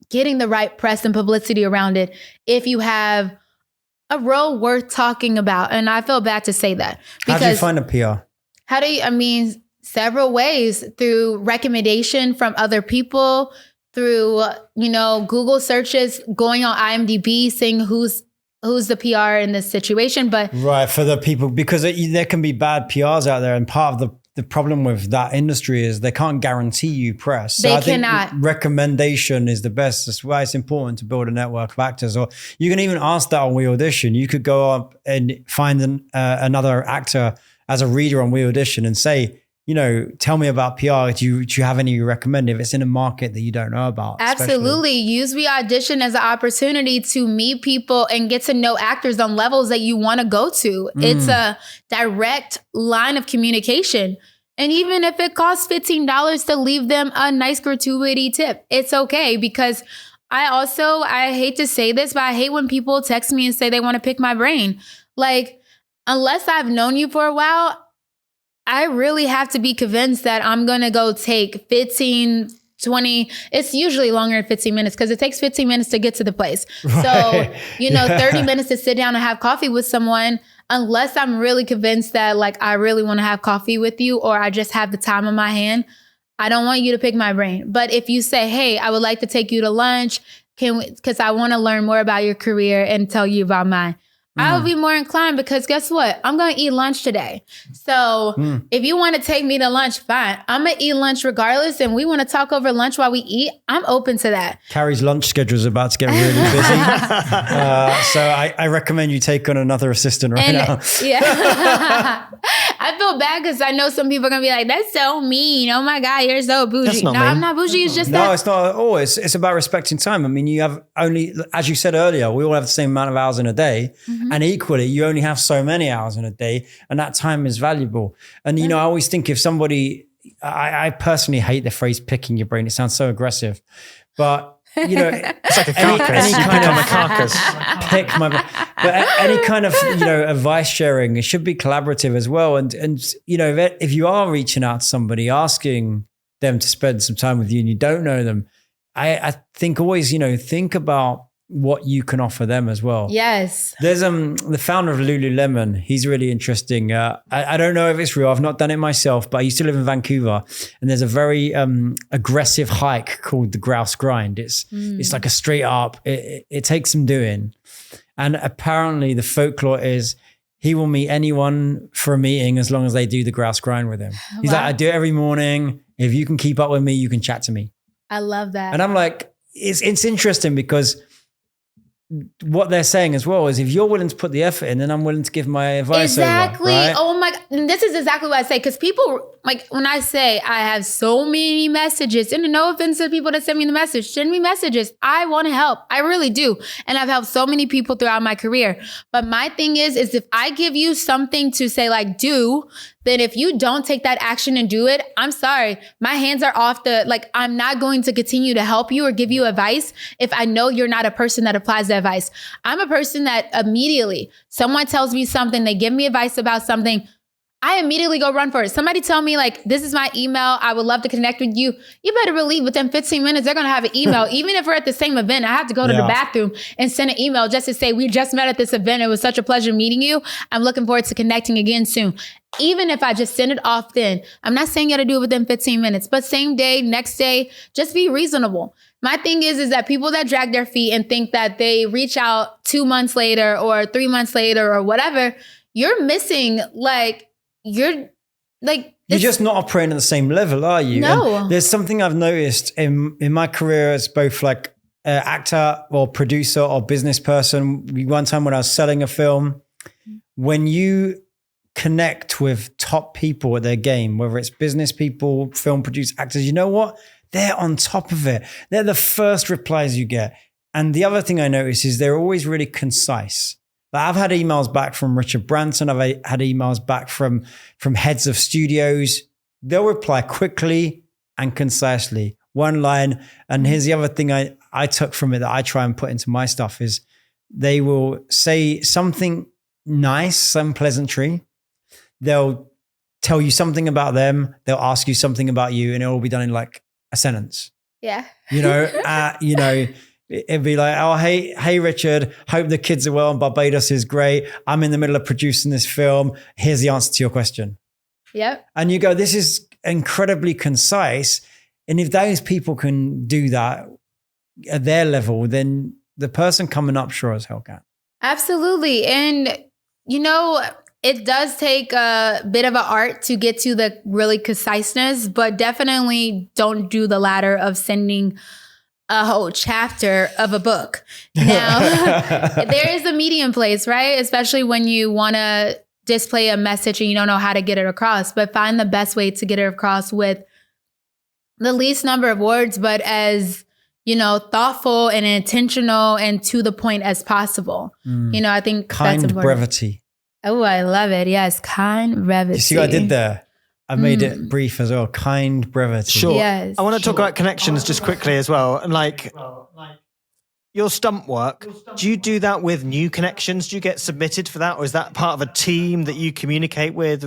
getting the right press and publicity around it, if you have a role worth talking about. And I feel bad to say that.
How do you find a PR?
Several ways, through recommendation from other people, through, Google searches, going on IMDb, seeing who's the PR in this situation. But
right, for the people, because there can be bad PRs out there. And part of the problem with that industry is they can't guarantee you press. So
they
I think
cannot.
Recommendation is the best. That's why it's important to build a network of actors. Or you can even ask that on We Audition. You could go up and find another actor as a reader on We Audition and say, tell me about PR. Do you have any you recommend if it's in a market that you don't know about?
Absolutely. Use We Audition as an opportunity to meet people and get to know actors on levels that you want to go to. It's a direct line of communication. And even if it costs $15 to leave them a nice gratuity tip, it's okay. Because I hate to say this, but I hate when people text me and say they want to pick my brain. Like, unless I've known you for a while, I really have to be convinced that I'm going to go take 15, 20, it's usually longer than 15 minutes because it takes 15 minutes to get to the place. Right. So, 30 minutes to sit down and have coffee with someone, unless I'm really convinced that like, I really want to have coffee with you, or I just have the time on my hand, I don't want you to pick my brain. But if you say, hey, I would like to take you to lunch, because I want to learn more about your career and tell you about mine, I would be more inclined, because guess what? I'm going to eat lunch today. So if you want to take me to lunch, fine. I'm going to eat lunch regardless. And we want to talk over lunch while we eat. I'm open to that.
Carrie's lunch schedule is about to get really busy. So I recommend you take on another assistant now.
Yeah. I feel bad because I know some people are going to be like, that's so mean. Oh my God, you're so bougie. No, I'm not bougie. It's just that.
No, it's not at all. It's about respecting time. I mean, you have only, as you said earlier, we all have the same amount of hours in a day. And equally, you only have so many hours in a day, and that time is valuable. And, I always think if somebody, I personally hate the phrase picking your brain. It sounds so aggressive, but
it's like a carcass. You become a carcass.
Pick my brain. But any kind of, advice sharing, it should be collaborative as well. And if you are reaching out to somebody, asking them to spend some time with you and you don't know them, I think always, think about what you can offer them as well.
Yes.
There's the founder of Lululemon. He's really interesting. I don't know if it's real. I've not done it myself, but I used to live in Vancouver, and there's a very aggressive hike called the Grouse Grind. It's like a straight up. It takes some doing, and apparently the folklore is he will meet anyone for a meeting as long as they do the Grouse Grind with him. He's like, I do it every morning. If you can keep up with me, you can chat to me.
I love that.
And I'm like, it's interesting because what they're saying as well is if you're willing to put the effort in, then I'm willing to give my advice.
Exactly.
Over, right?
Oh my God. And this is exactly what I say. Because people, like when I say I have so many messages, and no offense to people that send me the message, send me messages. I want to help. I really do. And I've helped so many people throughout my career. But my thing is if I give you something to say like do, then if you don't take that action and do it, I'm sorry. My hands are off I'm not going to continue to help you or give you advice if I know you're not a person that applies the advice. I'm a person that immediately someone tells me something, they give me advice about something, I immediately go run for it. Somebody tell me like, this is my email. I would love to connect with you. You better believe within 15 minutes, they're going to have an email. Even if we're at the same event, I have to go to the bathroom and send an email just to say, we just met at this event. It was such a pleasure meeting you. I'm looking forward to connecting again soon. Even if I just send it off then, I'm not saying you got to do it within 15 minutes, but same day, next day, just be reasonable. My thing is that people that drag their feet and think that they reach out 2 months later or 3 months later or whatever, you're missing you're
just not operating at the same level, are you?
No.
And there's something I've noticed in my career as both like actor or producer or business person. One time when I was selling a film, when you connect with top people at their game, whether it's business people, film producers, actors, you know what? They're on top of it. They're the first replies you get. And the other thing I notice is they're always really concise. I've had emails back from Richard Branson. I've had emails back from heads of studios. They'll reply quickly and concisely, one line. And here's the other thing I took from it that I try and put into my stuff is they will say something nice, some pleasantry. They'll tell you something about them. They'll ask you something about you, and it'll all be done in like a sentence.
Yeah.
It'd be like, oh, hey, Richard, hope the kids are well and Barbados is great. I'm in the middle of producing this film. Here's the answer to your question.
Yep.
And you go, this is incredibly concise. And if those people can do that at their level, then the person coming up sure as hell can.
Absolutely. And, it does take a bit of an art to get to the really conciseness, but definitely don't do the latter of sending a whole chapter of a book. Now, there is a medium place, right? Especially when you want to display a message and you don't know how to get it across, but find the best way to get it across with the least number of words, but as, thoughtful and intentional and to the point as possible. I think
kind
that's important.
Brevity.
Oh, I love it. Yes. Kind brevity.
You see what I did there? I made it brief as well. Kind brevity.
Sure.
Yes.
I want to talk about connections just quickly as well. And your stunt work, do you do that with new connections? Do you get submitted for that? Or is that part of a team that you communicate with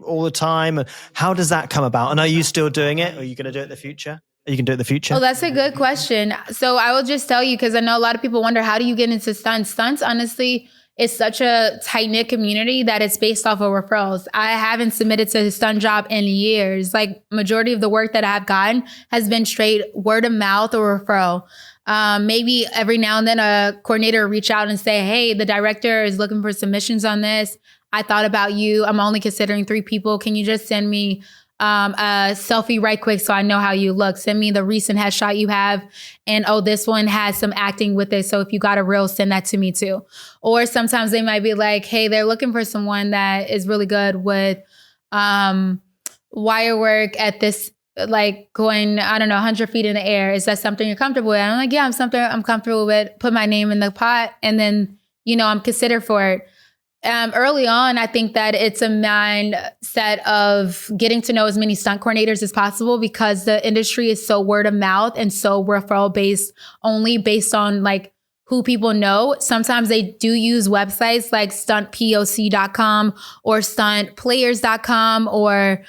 all the time? And how does that come about? And are you still doing it? Or are you going to do it in the future? You can do it in the future?
Oh, that's a good question. So I will just tell you, because I know a lot of people wonder, how do you get into stunts? Stunts, honestly, it's such a tight-knit community that it's based off of referrals. I haven't submitted to a stunt job in years. Like, majority of the work that I've gotten has been straight word of mouth or referral. Maybe every now and then a coordinator will reach out and say, hey, the director is looking for submissions on this. I thought about you. I'm only considering 3 people. Can you just send me a selfie right quick so I know how you look? Send me the recent headshot you have. And, oh, this one has some acting with it. So if you got a reel, send that to me too. Or sometimes they might be like, hey, they're looking for someone that is really good with wire work at this, like going, 100 feet in the air. Is that something you're comfortable with? I'm like, yeah, I'm comfortable with. Put my name in the pot. And then, I'm considered for it. Early on, I think that it's a mindset of getting to know as many stunt coordinators as possible, because the industry is so word of mouth and so referral based, only based on like who people know. Sometimes they do use websites like stuntpoc.com or stuntplayers.com or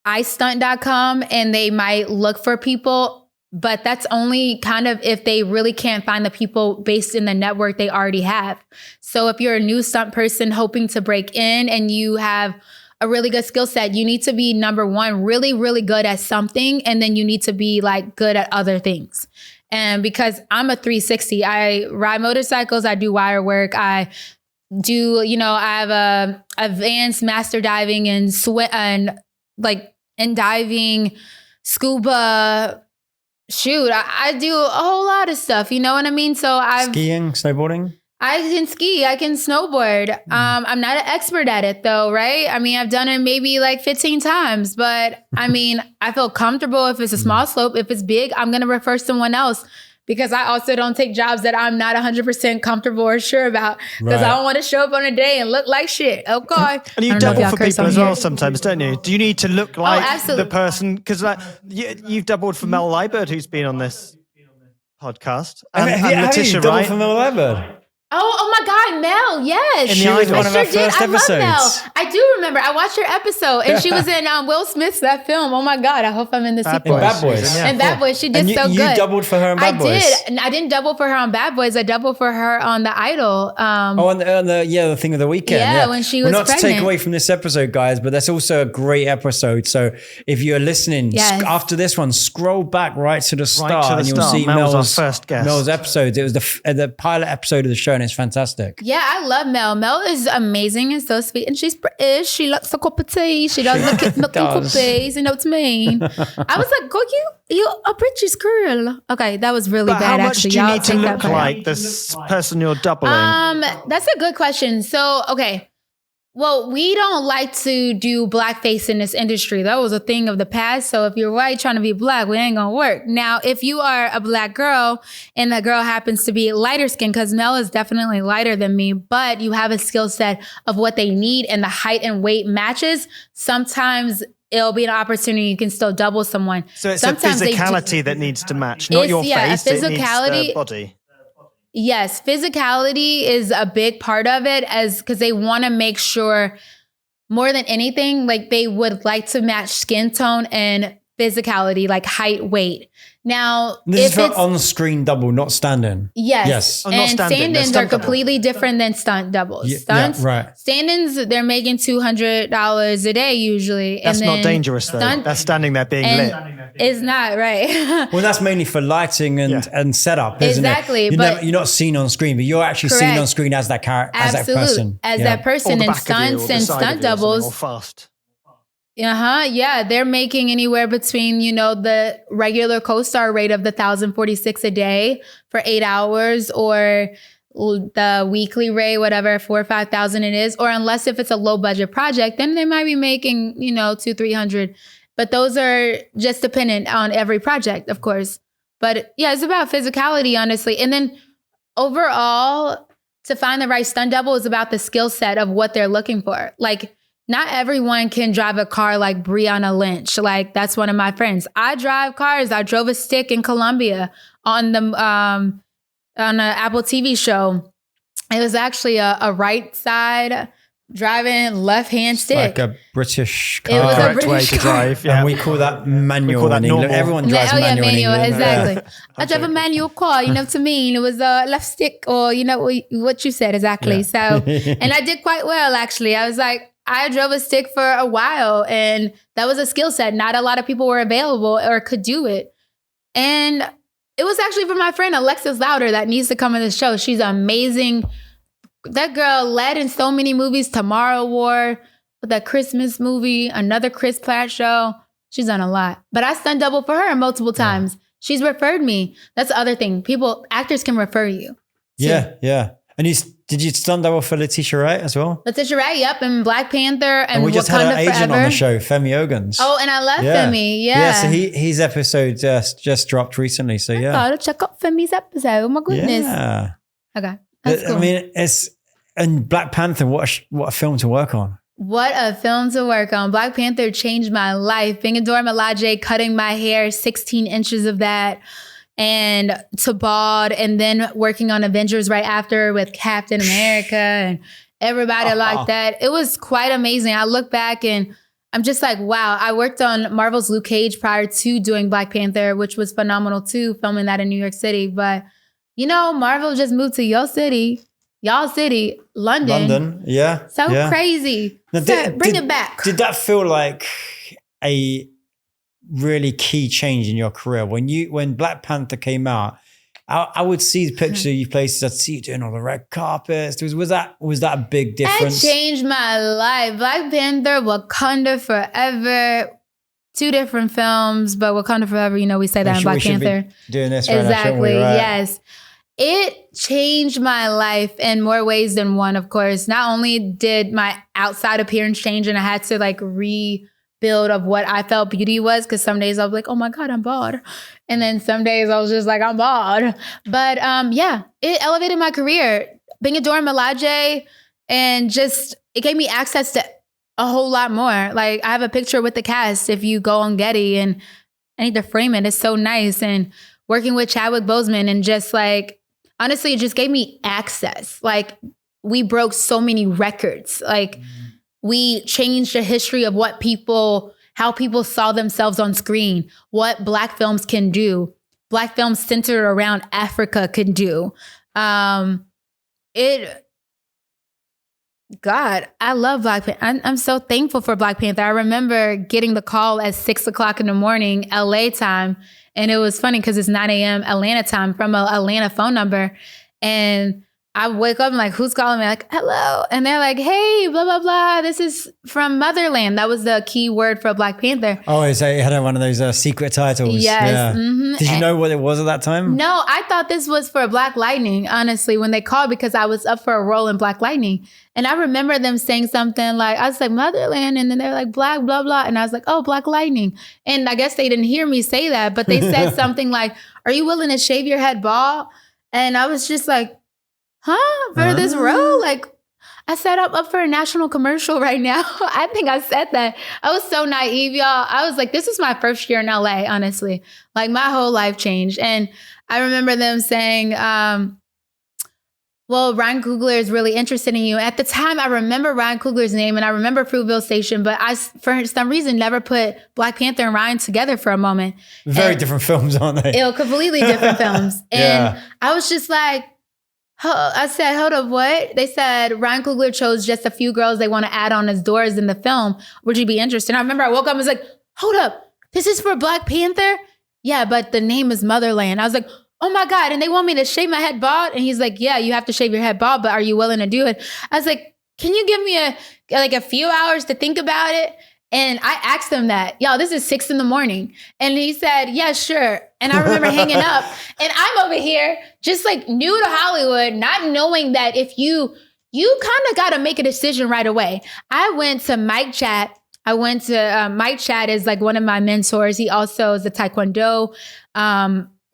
istunt.com, and they might look for people. But that's only kind of if they really can't find the people based in the network they already have. So if you're a new stunt person hoping to break in and you have a really good skill set, you need to be, number one, really, really good at something. And then you need to be like good at other things. And because I'm a 360, I ride motorcycles, I do wire work, I do, I have a advanced master diving and diving, scuba. Shoot, I do a whole lot of stuff. You know what I mean? So
skiing, snowboarding.
I can ski, I can snowboard. I'm not an expert at it though, right? I mean, I've done it maybe like 15 times, but I feel comfortable if it's a small slope. If it's big, I'm going to refer someone else, because I also don't take jobs that I'm not 100% comfortable or sure about, because I don't want to show up on a day and look like shit. Okay.
And you double for people as well sometimes, don't you? Do you need to look like the person? Because you've doubled for Mel Liebert, who's been on this podcast.
And Letitia Wright. For Mel Liebert?
Oh my God, Mel, yes.
She was
one of our first
I
episodes.
love Mel. I do remember. I watched her episode and she was in Will Smith's that film. Oh my God, I hope I'm in the sequel.
In Bad Boys.
In Bad Boys, she did so good.
You doubled for her in Bad Boys?
I did. I didn't double for her on Bad Boys. I doubled for her on The Idol.
On the thing of the weekend.
Yeah, when she was
not
pregnant.
to take away from this episode, guys, but that's also a great episode. So if you're listening, after this one, scroll back right to the start and you'll see Mel's
first guest.
Mel's episodes. It was the pilot episode of the show and it's fantastic.
Yeah, I love Mel. Mel is amazing and so sweet, and she's British. She likes a cup of tea. She does look at milk and cookies. You know what I mean? I was like, "Go, you a British girl." Okay, that was really bad.
How much
actually,
do you
y'all
need to
take that
look
back.
like this person you're doubling?
That's a good question. So, okay. Well, we don't like to do blackface in this industry. That was a thing of the past. So if you're white trying to be black, we ain't gonna work. Now, if you are a black girl and that girl happens to be lighter skinned, because Mel is definitely lighter than me, but you have a skill set of what they need and the height and weight matches, sometimes it'll be an opportunity you can still double someone.
So it's
sometimes
a physicality that needs to match, not your face. It needs the body.
Yes, physicality is a big part of it, as because they want to make sure more than anything, like they would like to match skin tone and physicality, like height, weight. Now,
this is
if
for
it's
on-screen double, not stand-in.
Yes.
Oh, not
and
stand-in,
stand-ins
stunt
are completely different than stunt doubles. Stunts,
right.
Stand-ins, they're making $200 a day usually.
That's
and
not dangerous though. That's standing there being lit.
It's not, right?
Well, that's mainly for lighting and setup, isn't
exactly,
it?
but
you're not seen on screen, but you're actually seen on screen as that character, as that person.
As that person in stunts and stunt doubles.
Fast.
Yeah, they're making anywhere between, the regular co-star rate of the $1,046 a day for 8 hours, or the weekly rate, whatever, $4,000 or $5,000 it is, or unless if it's a low budget project, then they might be making, $200-$300. But those are just dependent on every project, of course. But yeah, it's about physicality, honestly. And then overall, to find the right stunt double is about the skill set of what they're looking for. Like, not everyone can drive a car like Brianna Lynch. Like, that's one of my friends. I drive cars. I drove a stick in Colombia on the on an Apple TV show. It was actually a right side driving left-hand stick.
Like a British car.
It was a
Correct way
British
to
car.
drive. Yeah.
And we call that manual.
We call that
in England.
normal.
Everyone drives manual in
manual,
England.
exactly. I drive a manual car, you know what I mean? It was a left stick, or what you said exactly.
Yeah.
So, and I did quite well, actually. I was like, I drove a stick for a while, and that was a skill set. Not a lot of people were available or could do it. And it was actually for my friend Alexis Louder that needs to come on the show. She's amazing. That girl led in so many movies. Tomorrow War, that Christmas movie, another Chris Pratt show. She's done a lot. But I stunt double for her multiple times. She's referred me. That's the other thing. Actors can refer you.
Yeah. And did you stunt double for Letitia Wright as well?
Letitia Wright, yep, and Black Panther and
we just
Wakanda
had an agent
Forever.
on the show, Femi Ogans.
Oh, and I love Femi, yeah.
Yeah, so his episode just dropped recently, so yeah.
I gotta check out Femi's episode. Oh my goodness.
Yeah.
Okay, that's cool.
I mean, and Black Panther, what a film to work on.
What a film to work on. Black Panther changed my life. Being Dora Milaje, cutting my hair, 16 inches of that, and to bald, and then working on Avengers right after with Captain America and everybody like that. It was quite amazing. I look back and I'm just like, wow. I worked on Marvel's Luke Cage prior to doing Black Panther, which was phenomenal too, filming that in New York City. But, Marvel just moved to y'all city, London.
Yeah.
So crazy. Now, bring it back.
Did that feel like a really key change in your career? When Black Panther came out, I would see the picture of you places. I'd see you doing all the red carpets. Was that a big difference?
That changed my life. Black Panther, Wakanda Forever. 2 different films, but Wakanda Forever, we say that in Black Panther.
Doing this right
exactly,
now, right?
Yes. It changed my life in more ways than one, of course. Not only did my outside appearance change and I had to rebuild of what I felt beauty was, because some days I was like, oh my God, I'm bald. And then some days I was just like, I'm bald. But it elevated my career. Being Dora Milaje, and just, it gave me access to a whole lot more. Like, I have a picture with the cast if you go on Getty, and I need to frame it. It's so nice. And working with Chadwick Boseman, and just honestly, it just gave me access. Like, we broke so many records. Like, we changed the history of how people saw themselves on screen, what Black films can do, Black films centered around Africa can do. God, I love Black Panther. I'm so thankful for Black Panther. I remember getting the call at 6:00 in the morning, LA time. And it was funny because it's 9 a.m. Atlanta time from an Atlanta phone number. And I wake up and like, who's calling me? Like, hello. And they're like, hey, blah, blah, blah. This is from Motherland. That was the key word for Black Panther.
Oh, it had one of those secret titles.
Yes.
Yeah.
Mm-hmm.
Did you know what it was at that time?
No, I thought this was for Black Lightning, honestly, when they called, because I was up for a role in Black Lightning. And I remember them saying something like, I was like, Motherland. And then they're like, Black, blah, blah. And I was like, oh, Black Lightning. And I guess they didn't hear me say that, but they said something like, are you willing to shave your head bald? And I was just like, huh? For this role? Like, I said I'm up for a national commercial right now. I think I said that. I was so naive, y'all. I was like, this is my first year in LA, honestly. Like, my whole life changed. And I remember them saying, well, Ryan Coogler is really interested in you. At the time, I remember Ryan Coogler's name and I remember Fruitvale Station, but I, for some reason, never put Black Panther and Ryan together for a moment.
Very different films, aren't they?
Completely different films. And I was just like, I said, hold up, what? They said Ryan Coogler chose just a few girls they want to add on as doors in the film. Would you be interested? And I remember I woke up and was like, hold up, this is for Black Panther? Yeah, but the name is Motherland. I was like, oh my God. And they want me to shave my head bald? And he's like, yeah, you have to shave your head bald, but are you willing to do it? I was like, can you give me a few hours to think about it? And I asked him that, y'all, this is 6 a.m. And he said, yeah, sure. And I remember hanging up and I'm over here just like new to Hollywood, not knowing that if you kind of got to make a decision right away. I went to Mike Chat. Mike Chat is like one of my mentors. He also is a Taekwondo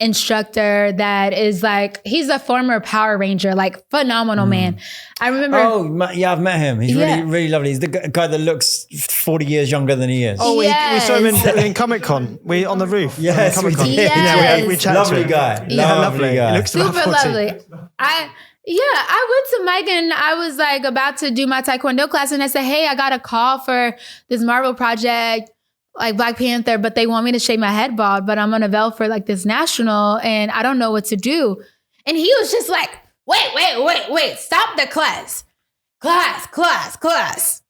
instructor that is like, he's a former Power Ranger, like phenomenal man. I remember.
Oh, yeah, I've met him. He's really, really lovely. He's the guy that looks 40 years younger than he is.
Oh, we saw him in Comic-Con. We on the roof.
Yes,
we did.
Yes.
Yeah, we chatted
lovely
to him.
guy.
Yeah,
lovely guy.
He looks
super
about 40.
lovely. I went to Mike and I was like about to do my Taekwondo class and I said, hey, I got a call for this Marvel project, like Black Panther, but they want me to shave my head bald, but I'm unavailable for like this national and I don't know what to do. And he was just like, wait, stop the class. Class.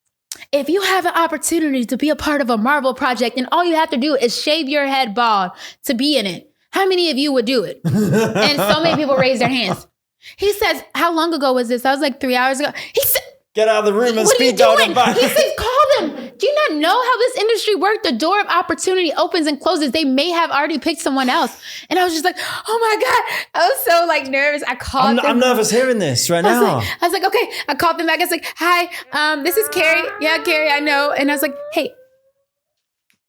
If you have an opportunity to be a part of a Marvel project and all you have to do is shave your head bald to be in it, how many of you would do it? And so many people raised their hands. He says, how long ago was this? I was like 3 hours ago. He said,
get out of the room and
what
speed dial them back.
He said, call them. Do you not know how this industry works? The door of opportunity opens and closes. They may have already picked someone else. And I was just like, oh my God. I was so like nervous. I called them.
I'm nervous hearing this right now.
I was like, okay. I called them back. I was like, hi, this is Carrie. Yeah, Carrie, I know. And I was like, hey.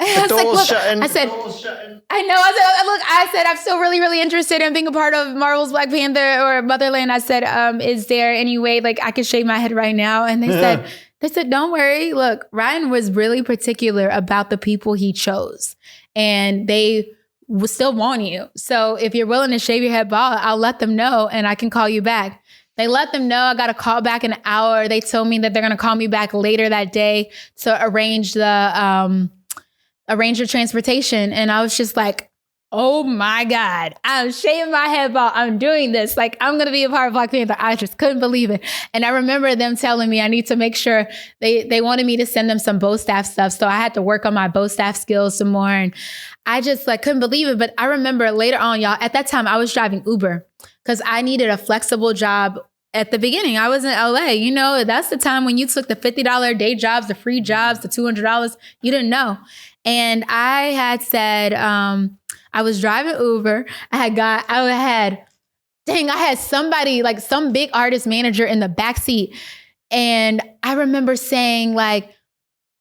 I was like, look, shutting. I said, I know. I said, I'm still really, really interested in being a part of Marvel's Black Panther or Motherland. I said, is there any way like I could shave my head right now? And they said, don't worry. Look, Ryan was really particular about the people he chose and they still want you. So if you're willing to shave your head bald, I'll let them know and I can call you back. They let them know. I got a call back in an hour. They told me that they're going to call me back later that day to arrange the transportation. And I was just like, oh my God, I'm shaving my head bald. I'm doing this. Like, I'm going to be a part of Black Panther. I just couldn't believe it. And I remember them telling me I need to make sure they wanted me to send them some bow staff stuff. So I had to work on my bow staff skills some more. And I just like couldn't believe it. But I remember later on, y'all, at that time I was driving Uber because I needed a flexible job. At the beginning, I was in LA. You know, that's the time when you took the $50 day jobs, the free jobs, the $200. You didn't know. And I had said, I was driving Uber. I had somebody, like some big artist manager in the backseat. And I remember saying like,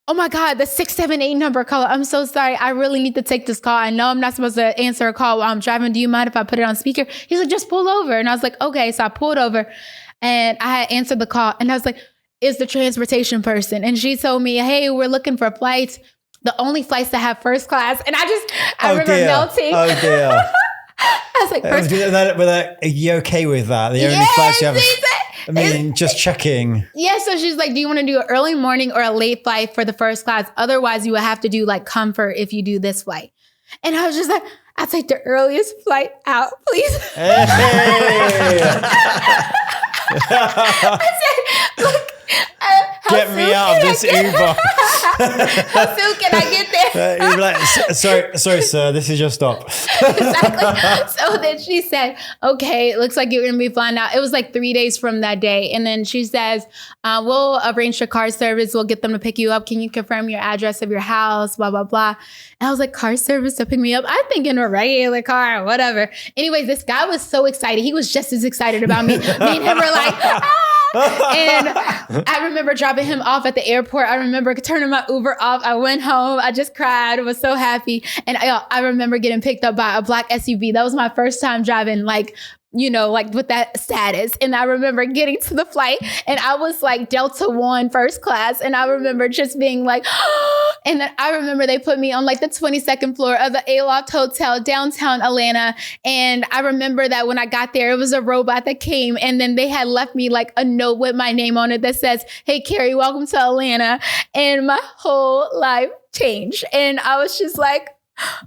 oh my God, the 678 number caller. I'm so sorry. I really need to take this call. I know I'm not supposed to answer a call while I'm driving. Do you mind if I put it on speaker? He's like, just pull over. And I was like, okay. So I pulled over and I had answered the call and I was like, it's the transportation person. And she told me, hey, we're looking for flights. The only flights that have first class. And I remember melting.
Oh dear.
I was like,
are you okay with that? The only flights you have. I mean, just checking.
Yeah, so she's like, do you want to do an early morning or a late flight for the first class? Otherwise, you would have to do like comfort if you do this flight. And I was just like, I'll take the earliest flight out, please. Hey. I said, look,
get me out of this Uber.
How soon can I get there?
You'd be like, sorry, sir, this is your stop.
Exactly. So then she said, okay, it looks like you're going to be flying out. It was like 3 days from that day. And then she says, we'll arrange your car service. We'll get them to pick you up. Can you confirm your address of your house? Blah, blah, blah. And I was like, car service to pick me up? I'm thinking a regular car, whatever. Anyways, this guy was so excited. He was just as excited about me. Me and him were like, And I remember dropping him off at the airport. I remember turning my Uber off. I went home. I just cried. I was so happy. And I remember getting picked up by a black SUV. That was my first time driving, like with that status. And I remember getting to the flight and I was like Delta One first class. And I remember just being like, and then I remember they put me on like the 22nd floor of the Aloft Hotel, downtown Atlanta. And I remember that when I got there, it was a robot that came and then they had left me like a note with my name on it that says, hey, Carrie, welcome to Atlanta. And my whole life changed. And I was just like,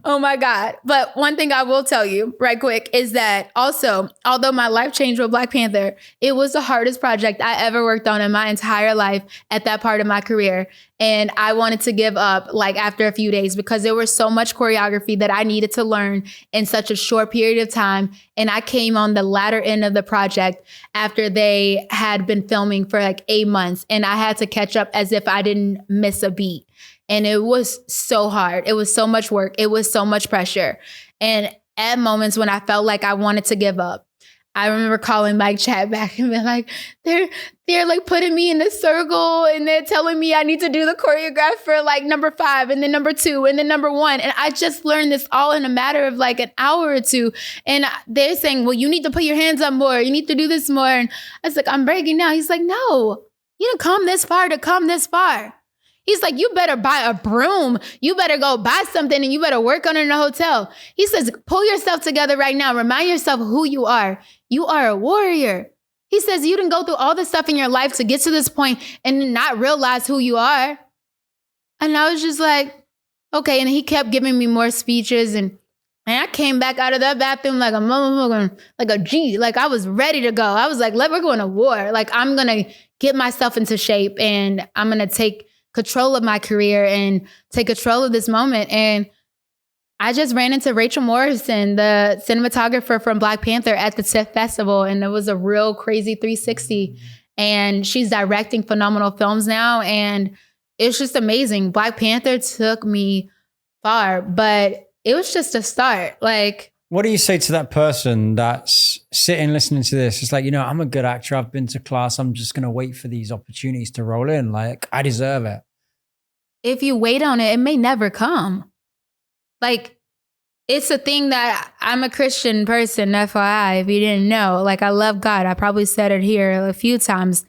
oh my God. But one thing I will tell you right quick is that also, although my life changed with Black Panther, it was the hardest project I ever worked on in my entire life at that part of my career. And I wanted to give up like after a few days because there was so much choreography that I needed to learn in such a short period of time. And I came on the latter end of the project after they had been filming for like 8 months. And I had to catch up as if I didn't miss a beat. And it was so hard. It was so much work. It was so much pressure. And at moments when I felt like I wanted to give up, I remember calling Mike Chat back and being like, they're like putting me in a circle and they're telling me I need to do the choreograph for like number 5 and then number 2 and then number 1. And I just learned this all in a matter of like an hour or two. And they're saying, well, you need to put your hands up more. You need to do this more. And I was like, I'm breaking down. He's like, no, you didn't come this far to come this far. He's like, you better buy a broom. You better go buy something and you better work on it in a hotel. He says, pull yourself together right now. Remind yourself who you are. You are a warrior. He says, you didn't go through all this stuff in your life to get to this point and not realize who you are. And I was just like, okay. And he kept giving me more speeches. And I came back out of that bathroom like a motherfucker, like a G. Like I was ready to go. I was like, we're going to war. Like I'm going to get myself into shape and I'm going to take control of my career and take control of this moment. And I just ran into Rachel Morrison, the cinematographer from Black Panther at the TIFF Festival. And it was a real crazy 360. And she's directing phenomenal films now. And it's just amazing. Black Panther took me far, but it was just a start. Like,
what do you say to that person that's sitting listening to this? It's like, I'm a good actor. I've been to class. I'm just going to wait for these opportunities to roll in. Like, I deserve it.
If you wait on it, it may never come. Like, it's a thing that I'm a Christian person, FYI, if you didn't know. Like, I love God. I probably said it here a few times.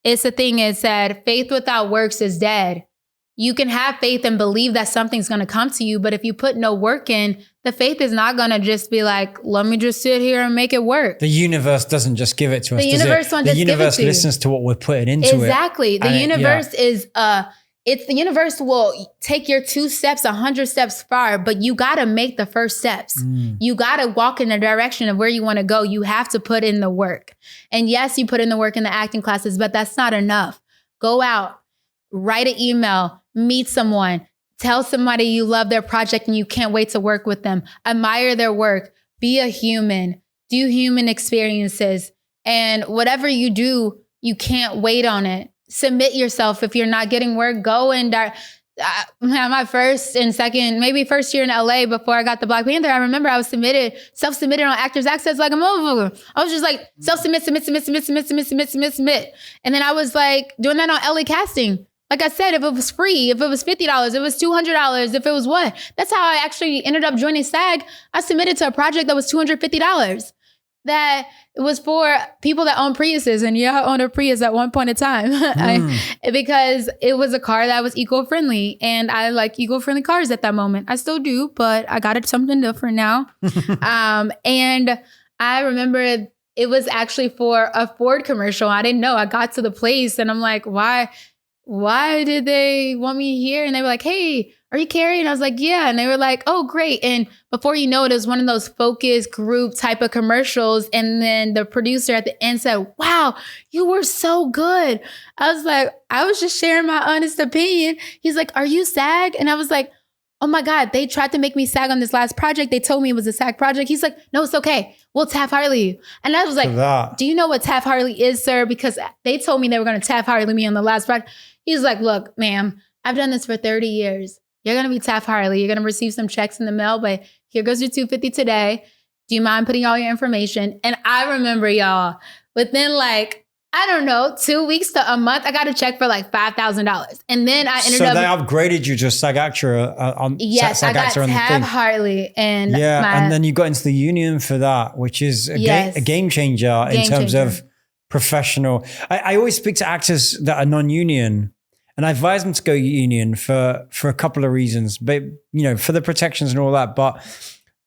It's the thing is that faith without works is dead. You can have faith and believe that something's going to come to you. But if you put no work in, the faith is not going to just be like, let me just sit here and make it work.
The universe doesn't just give it to us.
The universe won't just give it to you. The universe
listens to what we're putting into it.
Exactly. The universe is, the universe will take your 2 steps, 100 steps far, but you got to make the first steps. You got to walk in the direction of where you want to go. You have to put in the work. And yes, you put in the work in the acting classes, but that's not enough. Go out, write an email, meet someone, tell somebody you love their project and you can't wait to work with them. Admire their work. Be a human. Do human experiences. And whatever you do, you can't wait on it. Submit yourself. If you're not getting work, go and my first and second, maybe first year in LA before I got the Black Panther, I remember I was self-submitted on Actors Access like a motherfucker. I was just like, self-submit. And then I was like doing that on LA Casting. Like I said, if it was free, if it was $50, if it was $200, if it was what? That's how I actually ended up joining SAG. I submitted to a project that was $250. that it was for people that own Priuses. And yeah, I owned a Prius at one point in time because it was a car that was eco-friendly. And I like eco-friendly cars at that moment. I still do, but I got it something different now. And I remember it was actually for a Ford commercial. I didn't know. I got to the place and I'm like, why did they want me here? And they were like, hey, are you Carrie? And I was like, yeah. And they were like, oh, great. And before you know it, it was one of those focus group type of commercials. And then the producer at the end said, wow, you were so good. I was like, I was just sharing my honest opinion. He's like, are you SAG? And I was like, oh my God, they tried to make me SAG on this last project. They told me it was a SAG project. He's like, no, it's okay. We'll Taft-Hartley you. And I was like, do you know what Taft-Hartley is, sir? Because they told me they were going to Taft-Hartley me on the last project. He's like, look, ma'am, I've done this for 30 years. You're going to be Taft-Hartley. You're going to receive some checks in the mail, but here goes your $250 today. Do you mind putting all your information? And I remember, y'all, within like, I don't know, 2 weeks to a month, I got a check for like $5,000. And then I ended up.
So they upgraded you to SAG actor on
yes,
SAG
I got Taft-Hartley. And
and then you got into the union for that, which is a game changer in terms of professional. I always speak to actors that are non-union. And I advise them to go union for a couple of reasons, but for the protections and all that. But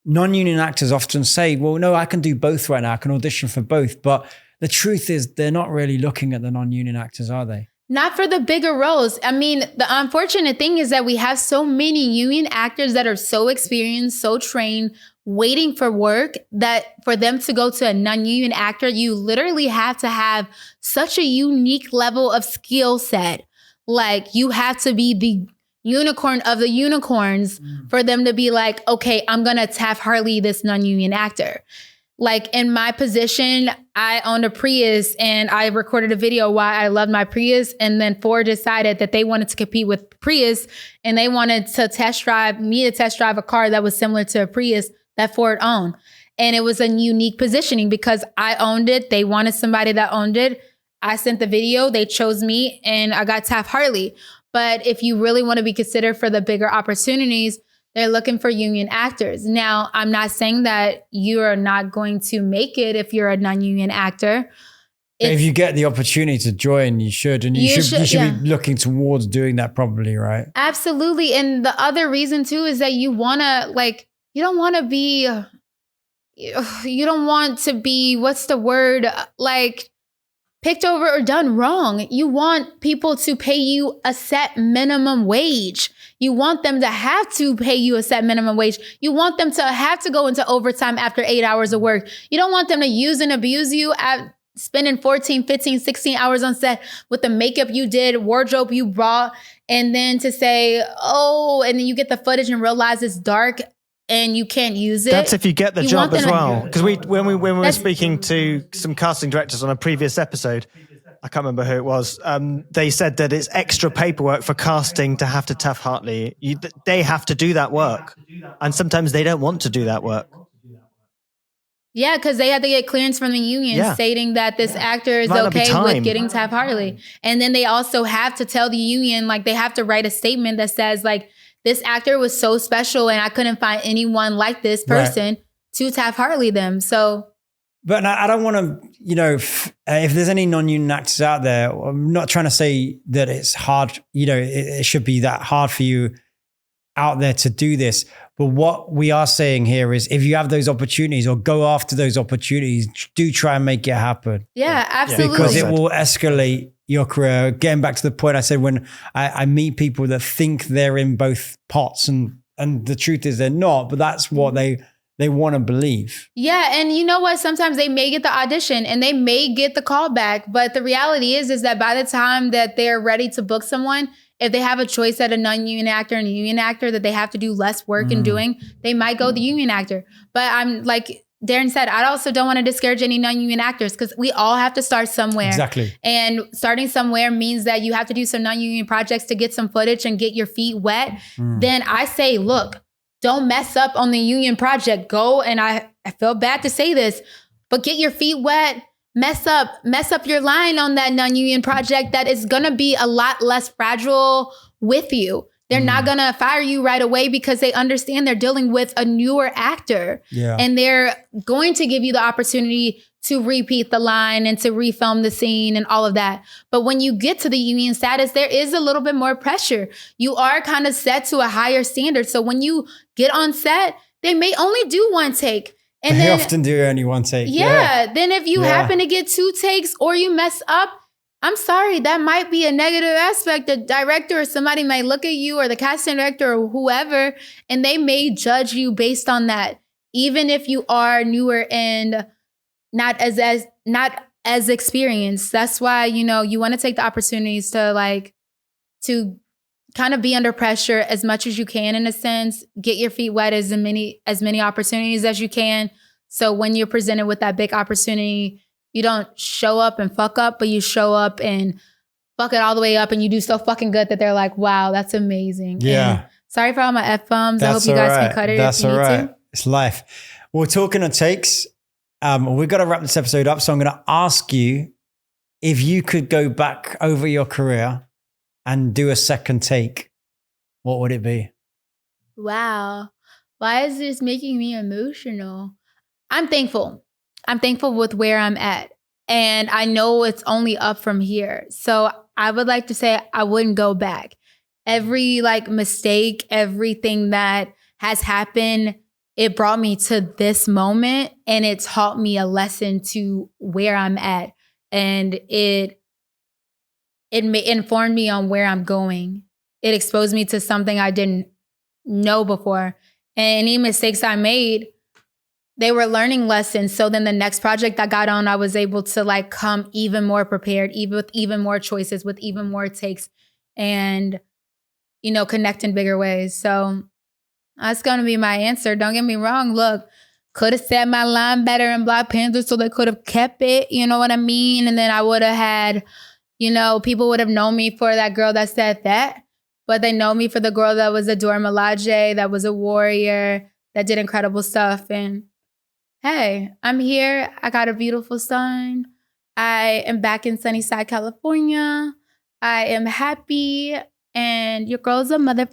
non-union actors often say, well, no, I can do both right now. I can audition for both. But the truth is they're not really looking at the non-union actors, are they?
Not for the bigger roles. I mean, the unfortunate thing is that we have so many union actors that are so experienced, so trained, waiting for work, that for them to go to a non-union actor, you literally have to have such a unique level of skill set. Like, you have to be the unicorn of the unicorns for them to be like, okay, I'm going to Taft-Hartley this non-union actor. Like, in my position, I owned a Prius and I recorded a video why I loved my Prius. And then Ford decided that they wanted to compete with Prius and they wanted to test drive a car that was similar to a Prius that Ford owned. And it was a unique positioning because I owned it. They wanted somebody that owned it. I sent the video, they chose me, and I got Taft-Hartley. But if you really want to be considered for the bigger opportunities, they're looking for union actors. Now, I'm not saying that you are not going to make it if you're a non-union actor.
If you get the opportunity to join, you should. And you should be looking towards doing that probably, right?
Absolutely. And the other reason too is that you don't want to be, what's the word? Like, picked over or done wrong. You want people to pay you a set minimum wage. You want them to have to pay you a set minimum wage. You want them to have to go into overtime after 8 hours of work. You don't want them to use and abuse you at spending 14, 15, 16 hours on set with the makeup you did, wardrobe you brought, and then to say, oh, and then you get the footage and realize it's dark and you can't use it.
That's if you get the job as well. Because when we were speaking to some casting directors on a previous episode, I can't remember who it was, they said that it's extra paperwork for casting to have to Taft-Hartley. They have to do that work. And sometimes they don't want to do that work.
Yeah, because they had to get clearance from the union stating that this actor is okay with getting Taft-Hartley. And then they also have to tell the union, like, they have to write a statement that says, like, this actor was so special and I couldn't find anyone like this person to Taft-Hartley them. So.
But I don't want to, if there's any non-union actors out there, I'm not trying to say that it's hard, it should be that hard for you out there to do this. But what we are saying here is if you have those opportunities or go after those opportunities, do try and make it happen.
Yeah, absolutely.
Because it will escalate your career. Getting back to the point I said, when I meet people that think they're in both pots and the truth is they're not, but that's what they want to believe.
Yeah. And you know what? Sometimes they may get the audition and they may get the call back. But the reality is that by the time that they're ready to book someone, if they have a choice at a non-union actor and a union actor that they have to do less work in doing, they might go the union actor. But I'm like Darren said, I also don't want to discourage any non-union actors because we all have to start somewhere.
Exactly.
And starting somewhere means that you have to do some non-union projects to get some footage and get your feet wet. Then I say, look, don't mess up on the union project. Go, and I feel bad to say this, but get your feet wet. Mess up your line on that non-union project that is going to be a lot less fragile with you. They're not going to fire you right away because they understand they're dealing with a newer actor.
Yeah.
And they're going to give you the opportunity to repeat the line and to refilm the scene and all of that. But when you get to the union status, there is a little bit more pressure. You are kind of set to a higher standard. So when you get on set, they may only do one take. And
they
then,
often do only one take.
Yeah. Then if you happen to get 2 takes or you mess up, I'm sorry, that might be a negative aspect. The director or somebody might look at you, or the casting director or whoever, and they may judge you based on that. Even if you are newer and not as experienced. That's why, you know, you want to take the opportunities to kind of be under pressure as much as you can, in a sense, get your feet wet as many opportunities as you can. So when you're presented with that big opportunity, you don't show up and fuck up, but you show up and fuck it all the way up, and you do so fucking good that they're like, wow, that's amazing.
Yeah.
And sorry for all my F-bombs. I hope you guys can cut it.
That's all right.
To.
It's life. We're talking on takes. We've got to wrap this episode up. So I'm going to ask you if you could go back over your career and do a second take, what would it be?
Wow. Why is this making me emotional? I'm thankful. I'm thankful with where I'm at. And I know it's only up from here. So I would like to say I wouldn't go back. Every mistake, everything that has happened, it brought me to this moment, and it taught me a lesson to where I'm at. And it informed me on where I'm going. It exposed me to something I didn't know before. And any mistakes I made, they were learning lessons. So then the next project I got on, I was able to come even more prepared, even with even more choices, with even more takes, and, you know, connect in bigger ways. So that's going to be my answer. Don't get me wrong. Look, could have said my line better in Black Panther, so they could have kept it. You know what I mean? And then I would have had, you know, people would have known me for that girl that said that. But they know me for the girl that was a Dora Milaje, that was a warrior, that did incredible stuff. And hey, I'm here. I got a beautiful son. I am back in Sunnyside, California. I am happy. And your girl's a mother.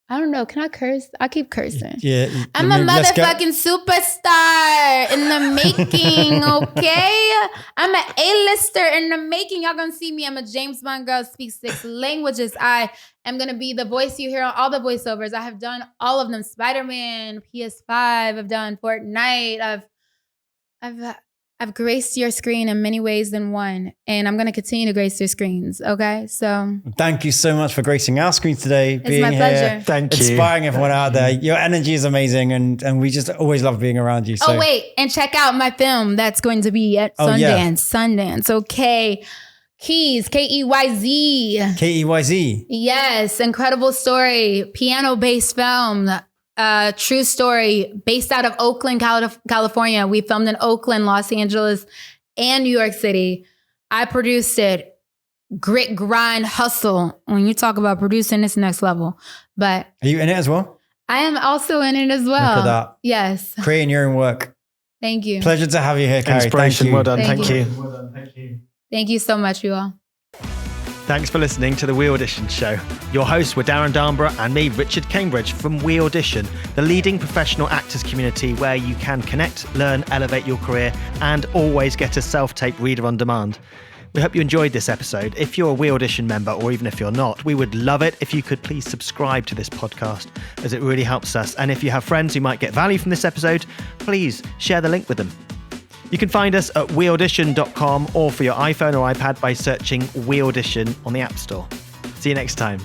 I don't know. Can I curse? I keep cursing.
Yeah.
I'm a motherfucking superstar in the making, okay? I'm an A-lister in the making. Y'all gonna see me. I'm a James Bond girl, speaks 6 languages. I am gonna be the voice you hear on all the voiceovers. I have done all of them. Spider-Man, PS5, I've done Fortnite. I've graced your screen in many ways than one, and I'm going to continue to grace your screens. Okay, so
thank you so much for gracing our screen today.
It's my pleasure.
Thank you.
Inspiring everyone out there. Your energy is amazing, and we just always love being around you. So.
Oh wait, and check out my film that's going to be at Sundance. Okay, Keys, Keyz.
Keyz.
Yes, incredible story, piano-based film. True story, based out of Oakland, California. We filmed in Oakland, Los Angeles, and New York City. I produced it. Grit, grind, hustle. When you talk about producing, it's next level. But
are you in it as well?
I am also in it as well.
Look at that.
Yes.
Creating your own work.
Thank you.
Pleasure to have you here, Carrie.
Inspiration.
Thank you.
Well done.
Thank you.
Well done. Thank you.
Thank you so much, you all.
Thanks for listening to the We Audition Show. Your hosts were Darren Darnborough and me, Richard Cambridge, from We Audition, the leading professional actors community where you can connect, learn, elevate your career, and always get a self-tape reader on demand. We hope you enjoyed this episode. If you're a We Audition member, or even if you're not, we would love it if you could please subscribe to this podcast, as it really helps us. And if you have friends who might get value from this episode, please share the link with them. You can find us at weaudition.com or for your iPhone or iPad by searching We Audition on the App Store. See you next time.